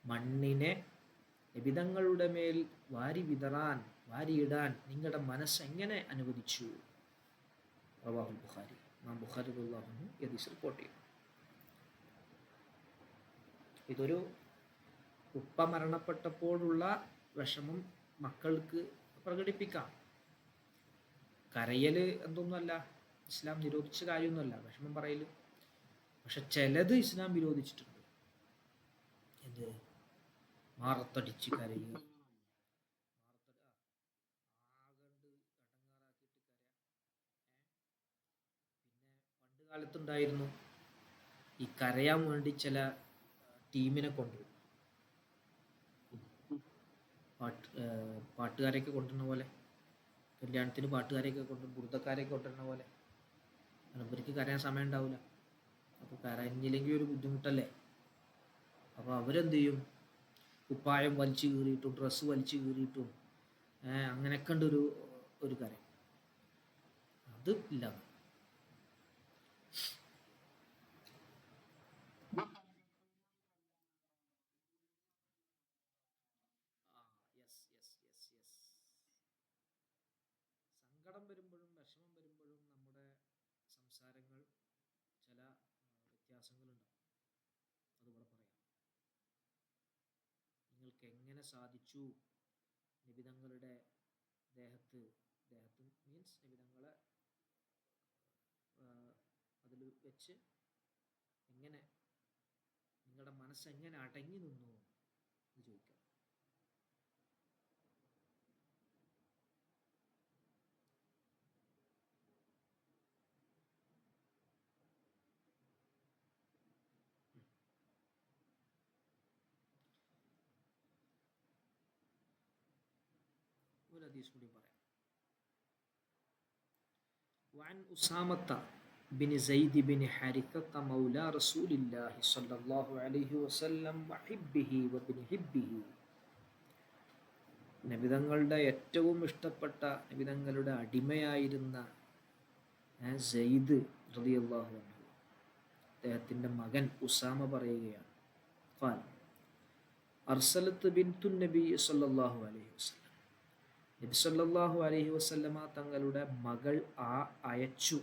മണ്ണിനെ നബിതങ്ങളുടെ മേൽ വാരി വിതറാൻ, വാരിയിടാൻ നിങ്ങളുടെ മനസ്സ് എങ്ങനെ അനുവദിച്ചു. റവാഹുൽ ബുഖാരി, ഇമാം ബുഖാരി റളിയല്ലാഹു അൻഹു ഈ ഹദീസ് റിപ്പോർട്ട് ചെയ്തു. ഇതൊരു ഉപ്പ മരണപ്പെട്ടപ്പോഴുള്ള വിഷമം മക്കൾക്ക് പ്രകടിപ്പിക്കാം. കരയൽ എന്തൊന്നുമല്ല, ഇസ്ലാം നിരോധിച്ച കാര്യമൊന്നുമല്ല വിഷമം പറയൽ. പക്ഷെ ചിലത് ഇസ്ലാം വിരോധിച്ചിട്ടുണ്ട്. എന്ത്? മാറത്തടിച്ച് കരയുക, ആകണ്ട് ഇടങ്ങാറാക്കിയിട്ട് കരയാ. പിന്നെ പണ്ട് കാലത്തുണ്ടായിരുന്നു ഈ കരയാൻ വേണ്ടി ചില ടീമിനെ കൊണ്ടുവരും, പാട്ടുകാരെയൊക്കെ കൊണ്ടുവരുന്ന പോലെ, കല്യാണത്തിന് പാട്ടുകാരെയൊക്കെ കൊണ്ടുവരും, ബുറുദക്കാരെയൊക്കെ കൊണ്ടുവരുന്ന പോലെ. അവർക്ക് കരയാൻ സമയം ഉണ്ടാവില്ല. അപ്പോൾ കരഞ്ഞില്ലെങ്കിൽ ഒരു ബുദ്ധിമുട്ടല്ലേ. അപ്പോൾ അവരെന്ത് ചെയ്യും, കുപ്പായം വലിച്ചു കീറിയിട്ടും ഡ്രസ്സ് വലിച്ചു കീറിയിട്ടും അങ്ങനെയൊക്കെ ഉണ്ട് ഒരു കാര്യം. അത് ഇല്ല. സങ്കടം വരുമ്പോഴും വിഷമം വരുമ്പോഴും നമ്മുടെ സംസാരങ്ങൾ ചില വ്യത്യാസങ്ങളുണ്ടാവും. അതുകൂടെ പറയാം. നിങ്ങൾക്ക് എങ്ങനെ സാധിച്ചു നിബിതങ്ങളുടെ ദേഹത്ത് മീൻസ് നിബിതങ്ങളെ അതിൽ വെച്ച് എങ്ങനെ നിങ്ങളുടെ മനസ്സെങ്ങനെ അടങ്ങി നിന്നു എന്ന് ചോദിക്കാം. ഒരു ഹദീസ് കൂടി പറയാം. وعن أسامة بن زيد بن حارثة مولى رسول الله صلى الله عليه وسلم وحبه وابن حبه, നബിതങ്ങളുടെ ഏറ്റവും ഇഷ്ടപ്പെട്ട നബിതങ്ങളുടെ അടിമയായിരുന്ന സെയ്ദ് റളിയല്ലാഹു അൻഹു, അദ്ദേഹത്തിൻ്റെ മകൻ ഉസാമ പറയുകയാണ്, ഖാൽ അർസലത്ത് ബിൻതു നബി സല്ലല്ലാഹു അലൈഹി വസല്ലം, നബി സല്ലല്ലാഹു അലൈഹി വസല്ലമ തങ്ങളുടെ അയച്ചു,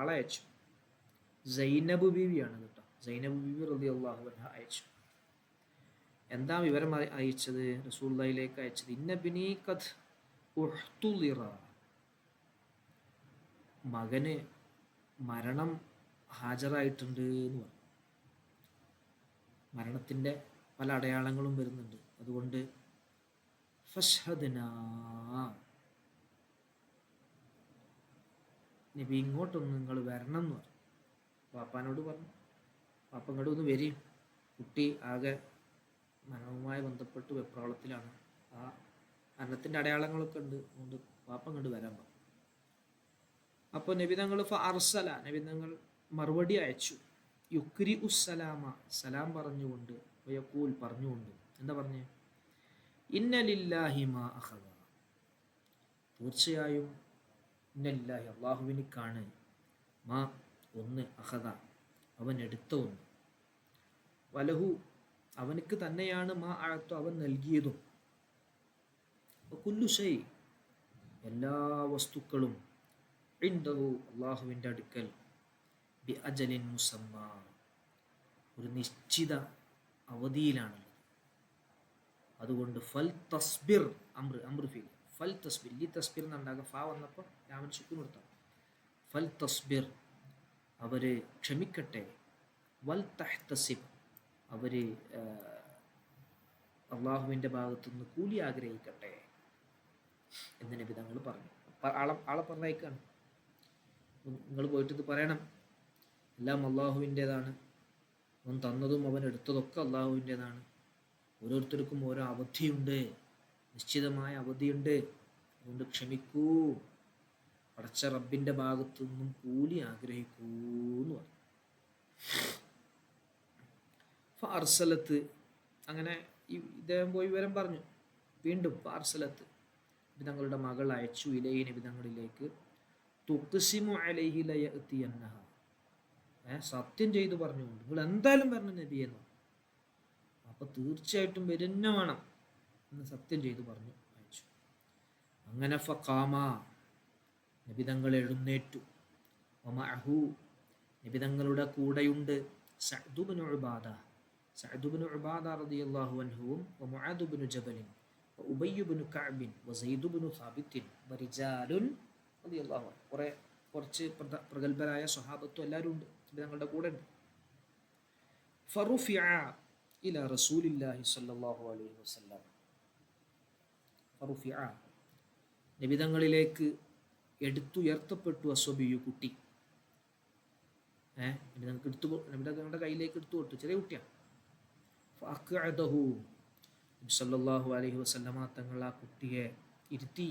ആളയച്ചു. സൈനബ് ബീവിയാണ് കേട്ടോ, സൈനബ് ബീവി റളിയല്ലാഹു അൻഹ അയച്ചു. എന്താ വിവരം അയച്ചത്? റസൂലുള്ളാഹിയിലേക്ക് അയച്ചത്, ഇന്ന ബിനി ഖദ് ഉഹ്തുലിറ, മകന് മരണം ഹാജരായിട്ടുണ്ട് എന്ന് പറഞ്ഞു. മരണത്തിൻ്റെ പല അടയാളങ്ങളും വരുന്നുണ്ട്. അതുകൊണ്ട് ഫശ്ഹദ്നാ, നബി ഇങ്ങോട്ടൊന്ന് നിങ്ങൾ വരണം എന്ന് പറഞ്ഞു. പാപ്പാനോട് പറഞ്ഞു, പാപ്പ ഇങ്ങോട്ട് ഒന്ന് വരും, കുട്ടി ആകെ മരണവുമായി ബന്ധപ്പെട്ട് വെപ്രാളത്തിലാണ്, ആ മരണത്തിൻ്റെ അടയാളങ്ങളൊക്കെ ഉണ്ട്, അതുകൊണ്ട് പാപ്പ ഇങ്ങോട്ട് വരാൻ പറഞ്ഞു. അപ്പോൾ നബി തങ്ങൾ അർസല, നബി തങ്ങൾ മറുപടി അയച്ചു, യുക്രി ഉസ്സലാമ, സലാം പറഞ്ഞുകൊണ്ട്, വയഖൂൽ പറഞ്ഞുകൊണ്ട്. എന്താ പറഞ്ഞേ? ഇന്ന ലില്ലാഹി മാ അഖദ, തീർച്ചയായും ഇന്നലില്ലാഹി അള്ളാഹുവിനിക്കാണ്, മാ ഒന്ന്, അഖദ അവൻ എടുത്ത ഒന്ന്, വലഹു അവനക്ക് തന്നെയാണ്, മാ അഅത അവൻ നൽകിയതും, കുല്ലു ഷൈ എല്ലാ വസ്തുക്കളും, ഇൻദഹു അള്ളാഹുവിൻ്റെ അടുക്കൽ, ബി അജലിൻ മുസമ്മ ഒരു നിശ്ചിത അവധിയിലാണുള്ളത്. അതുകൊണ്ട് ഫൽ തസ്ബിർ, അംർ ഫീൽ, ഫൽ തസ്ബിർ, ലി തസ്ബിർ എന്നുണ്ടാകുക, ഫാ വന്നപ്പോൾ രാമൻ സുക്കൂൻ കൊടുത്താൽ, ഫൽ തസ്ബിർ അവര് ക്ഷമിക്കട്ടെ, വൽ തഹ്തസിബ്, അവർ അള്ളാഹുവിൻ്റെ ഭാഗത്തുനിന്ന് കൂലി ആഗ്രഹിക്കട്ടെ എന്ന് നബി തങ്ങൾ പറഞ്ഞു. ആളെ പറഞ്ഞയക്കാണ്, നിങ്ങൾ പോയിട്ട് ഇത് പറയണം, എല്ലാം അള്ളാഹുവിൻ്റേതാണ്, അവൻ തന്നതും അവൻ എടുത്തതൊക്കെ അള്ളാഹുവിൻ്റേതാണ്, ഓരോരുത്തർക്കും ഓരോ അവധിയുണ്ട്, നിശ്ചിതമായ അവധിയുണ്ട്, അതുകൊണ്ട് ക്ഷമിക്കൂ, പടച്ച റബ്ബിൻ്റെ ഭാഗത്തു നിന്നും കൂലി ആഗ്രഹിക്കൂ എന്ന് പറഞ്ഞു. ഫാർസലത്ത്, അങ്ങനെ ഇദ്ദേഹം പോയി വിവരം പറഞ്ഞു. വീണ്ടും ഫാർസലത്ത്, നബിതങ്ങളുടെ മകൾ അയച്ചു ഇലൈഹി, നബിതങ്ങളിലേക്ക്, തുഖ്സിമു അലൈഹി ലയഅതിയന്നഹ, സത്യം ചെയ്തു പറഞ്ഞുകൊണ്ട്, നിങ്ങൾ എന്തായാലും പറഞ്ഞു നബിയെന്ന്, അപ്പൊ തീർച്ചയായിട്ടും വരുന്ന വേണം എന്ന് സത്യം ചെയ്തു പറഞ്ഞു അയച്ചു. അങ്ങനെ ഫഖാമ, നബിതങ്ങൾ എഴുന്നേറ്റു, വമഅഹു, നബിതങ്ങളുടെ കൂടെയുണ്ട് Saad Ibnu Ubada, Saad Ibnu Ubada റളിയല്ലാഹു അൻഹുവും വമുആദ് ഇബ്നു ജബൽ വഉബയ്യ് ഇബ്നു കഅബ് വസയ്ദ് ഇബ്നു സാബിത്ത് വറിജാലുൻ റളിയല്ലാഹു അൻഹു, കുറച്ച് പ്രഗത്ഭരായ സ്വഹാബത്തും എല്ലാവരും ഉണ്ട്, നബിതങ്ങളുടെ കൂടെ ഉണ്ട്. ഫറുഫിഅ ഇലാ റസൂലില്ലാഹി സ്വല്ലല്ലാഹു അലൈഹി വസല്ലം, ഫറുഫിഅ, നബിതങ്ങളിലേക്ക് എടുത്തുയർത്തപ്പെട്ടു അസ്വബിയു, കുട്ടി. നബിതങ്ങളുടെ കയ്യിലേക്ക് എടുത്തു കൊടുത്തു, ചെറിയ കുട്ടിയാണ്. ഫഅഖഅദഹു, നബി സല്ലല്ലാഹു അലൈഹി വസല്ലമ തങ്ങൾ ആ കുട്ടിയെ ഇരുത്തി,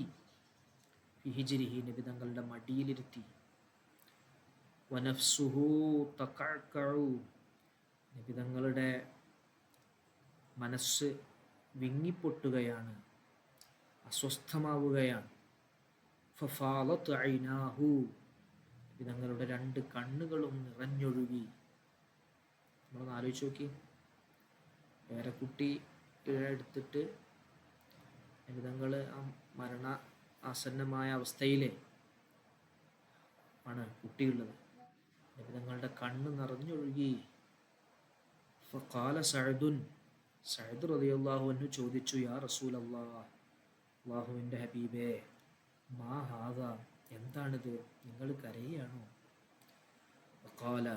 ഫി ഹിജ്രിഹി, നബിതങ്ങളുടെ മടിയിലിരുത്തി. വനഫ്സുഹു തഖഅഖഉ, നബിതങ്ങളുടെ മനസ്സ് വിങ്ങിപ്പൊട്ടുകയാണ്, അസ്വസ്ഥമാവുകയാണ്. ഫഫാലത്ത് ഐനാഹു, നബിതങ്ങളുടെ രണ്ട് കണ്ണുകളും നിറഞ്ഞൊഴുകി. നമ്മളൊന്ന് ആലോചിച്ച് നോക്കി, പേരക്കുട്ടി എടുത്തിട്ട് നബിതങ്ങൾ ആ മരണ ആസന്നമായ അവസ്ഥയിലെ ആണ് കുട്ടിയുള്ളത്, നബിതങ്ങളുടെ കണ്ണ് നിറഞ്ഞൊഴുകി. ഫഖാല സഅദുൻ, സഅദ് റളിയല്ലാഹു അൻഹു ചോദിച്ചു, യാ റസൂലല്ലാഹ്, അല്ലാഹുവിൻ്റെ ഹബീബേ, മാ ഹാദ, എന്താണിത്, നിങ്ങൾ കരയുകയാണോ? വഖാല,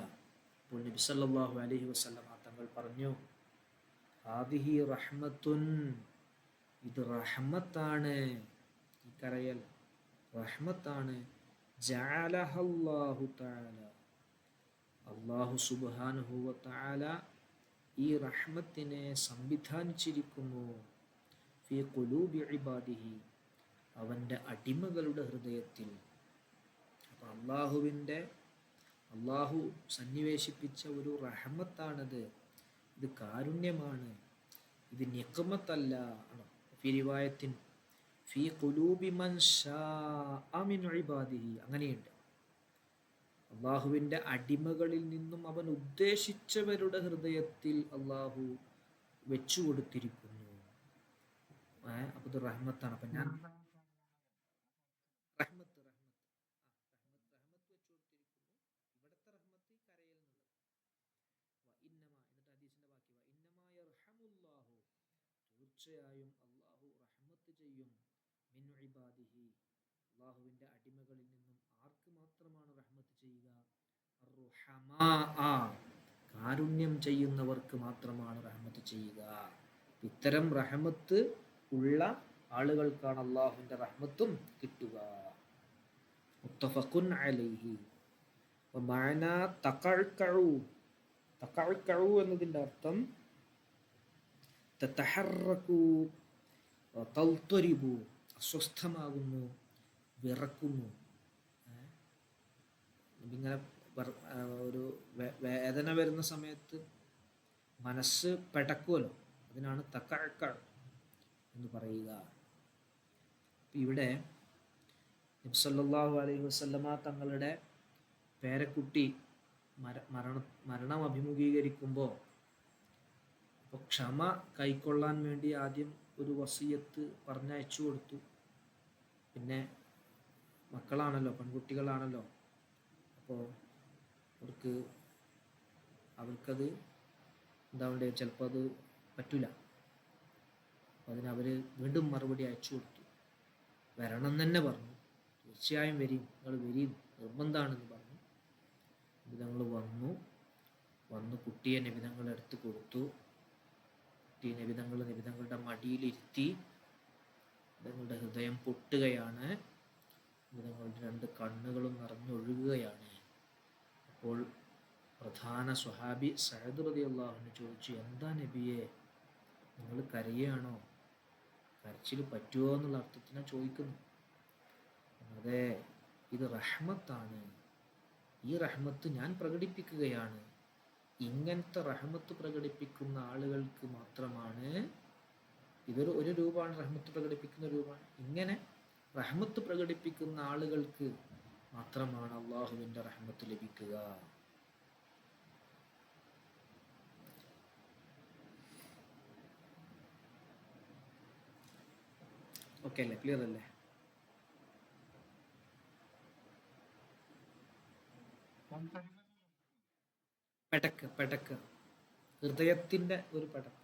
അപ്പോൾ നബി സല്ലല്ലാഹു അലൈഹി വസല്ലമ തങ്ങൾ പറഞ്ഞു, ഹാദിഹി റഹ്മത്തുൻ, ഇത് റഹ്മത്താണ്, ഈ കരയൽ റഹ്മത്താണ്. ജഅലഹല്ലാഹു തആല, അല്ലാഹു സുബ്ഹാനഹു വ തആല ഈ റഹ്മത്തിനെ സംവിധാനിച്ചിരിക്കുന്നു, ഫീ ഖുലൂബി ഇബാദിഹി, അവൻ്റെ അടിമകളുടെ ഹൃദയത്തിൽ. അപ്പം അള്ളാഹു സന്നിവേശിപ്പിച്ച ഒരു റഹ്മത്താണത്, ഇത് കാരുണ്യമാണ്, ഇത് നിഖ്മത്തല്ല. ഫീ റിവായത്തിൻ ഫീ ഖുലൂബി മൻ ശാഅ മിൻ ഇബാദിഹി, അങ്ങനെയുണ്ട്, അള്ളാഹുവിൻ്റെ അടിമകളിൽ നിന്നും അവൻ ഉദ്ദേശിച്ചവരുടെ ഹൃദയത്തിൽ അള്ളാഹു വെച്ചു കൊടുത്തിരിക്കുന്നു. അപ്പൊ ഇത് റഹ്മത്താണ്. അപ്പൊ ഞാൻ റഹ്മത്ത് വെച്ചു കൊടുത്തിരിക്കുന്നു, ഇവിടുത്തെ റഹ്മത്ത് കരയിൽ എന്നുള്ളത്. എന്നിട്ട് ഹദീസിന്റെ ബാക്കി, യർഹമുല്ലാഹു, തീർച്ചയായും അള്ളാഹു റഹ്മത്ത് ചെയ്യും, മിൻ ഇബാദിഹി, അള്ളാഹുവിൻ്റെ അടിമകളിൽ നിന്നും. ആർക്ക് മാത്രമാണ് റഹ്മത്ത് ചെയ്യുക? അർറുഹമാ, കാരുണ്യം ചെയ്യുന്നവർക്ക് മാത്രമാണ് റഹ്മത്ത് ചെയ്യുക. ഇത്തരം റഹ്മത്ത് ഉള്ള ആളുകൾക്കാണ് അള്ളാഹുവിൻ്റെ റഹ്മത്തും കിട്ടുക. മുത്തഫഖുൻ അലൈഹി. വമഅന തഖഅഖഉ, തഖഅഖഉ എന്നതിൻ്റെ അർത്ഥം തതഹറകു വതൽതരിബു, അസ്വസ്ഥമാകുന്നു, വിറക്കുന്നു. ഇങ്ങനെ ഒരു വേദന വരുന്ന സമയത്ത് മനസ്സ് പെടക്കുമല്ലോ, അതിനാണ് തഖഅഖ എന്ന് പറയുക. ഇവിടെ നബി സല്ലല്ലാഹു അലൈഹി വസല്ലമ തങ്ങളുടെ പേരക്കുട്ടി മരണം അഭിമുഖീകരിക്കുമ്പോൾ അപ്പോൾ ക്ഷമ കൈക്കൊള്ളാൻ വേണ്ടി ആദ്യം ഒരു വസിയത്ത് പറഞ്ഞയച്ചു കൊടുത്തു. പിന്നെ മക്കളാണല്ലോ, പെൺകുട്ടികളാണല്ലോ, അപ്പോൾ അവർക്കത് എന്താ വേണ്ടത്, ചിലപ്പോൾ അത് പറ്റില്ല. അപ്പോൾ അതിനവർ വീണ്ടും മറുപടി അയച്ചു കൊടുത്തു. വരണം തന്നെ പറഞ്ഞു, തീർച്ചയായും വരും, നിങ്ങൾ വരും, നിർബന്ധമാണെന്ന് പറഞ്ഞു. ഇത് ഞങ്ങൾ വന്നു. വന്ന് കുട്ടിയെ നബിതങ്ങൾ എടുത്ത് കൊടുത്തു. കുട്ടി നബിതങ്ങളുടെ മടിയിലിരുത്തി. നബിതങ്ങളുടെ ഹൃദയം പൊട്ടുകയാണ്. നബിതങ്ങളുടെ 2 കണ്ണുകളും നിറഞ്ഞൊഴുകുകയാണ്. അപ്പോൾ പ്രധാന സ്വഹാബി സഅദ് റളിയല്ലാഹു അൻഹു ചോദിച്ചു, എന്താ നബിയെ, നിങ്ങൾ കരയുകയാണോ? കരച്ചിൽ പറ്റുമോ എന്നുള്ള അർത്ഥത്തിനാണ് ചോദിക്കുന്നു. അതെ, ഇത് റഹ്മത്താണ്. ഈ റഹ്മത്ത് ഞാൻ പ്രകടിപ്പിക്കുകയാണ്. ഇങ്ങനത്തെ റഹ്മത്ത് പ്രകടിപ്പിക്കുന്ന ആളുകൾക്ക് മാത്രമാണ്, ഒരു രൂപമാണ് റഹ്മത്ത് പ്രകടിപ്പിക്കുന്ന രൂപമാണ്. ഇങ്ങനെ റഹ്മത്ത് പ്രകടിപ്പിക്കുന്ന ആളുകൾക്ക് മാത്രമാണ് അള്ളാഹുവിൻ്റെ റഹ്മത്ത് ലഭിക്കുക. ഓക്കെ അല്ലേ? ക്ലിയർ അല്ലേ? പെടക്ക് ഹൃദയത്തിൻ്റെ ഒരു പെടക്ക്.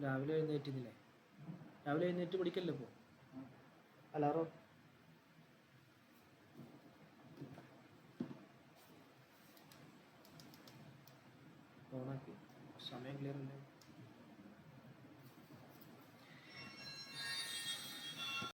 രാവിലെ എഴുന്നേറ്റുന്നില്ലേ? രാവിലെ എഴുന്നേറ്റ് പഠിക്കല്ലേ ഇപ്പോൾ? അലാറോ ഓണാക്കി. സമയം ക്ലിയർ അല്ലേ?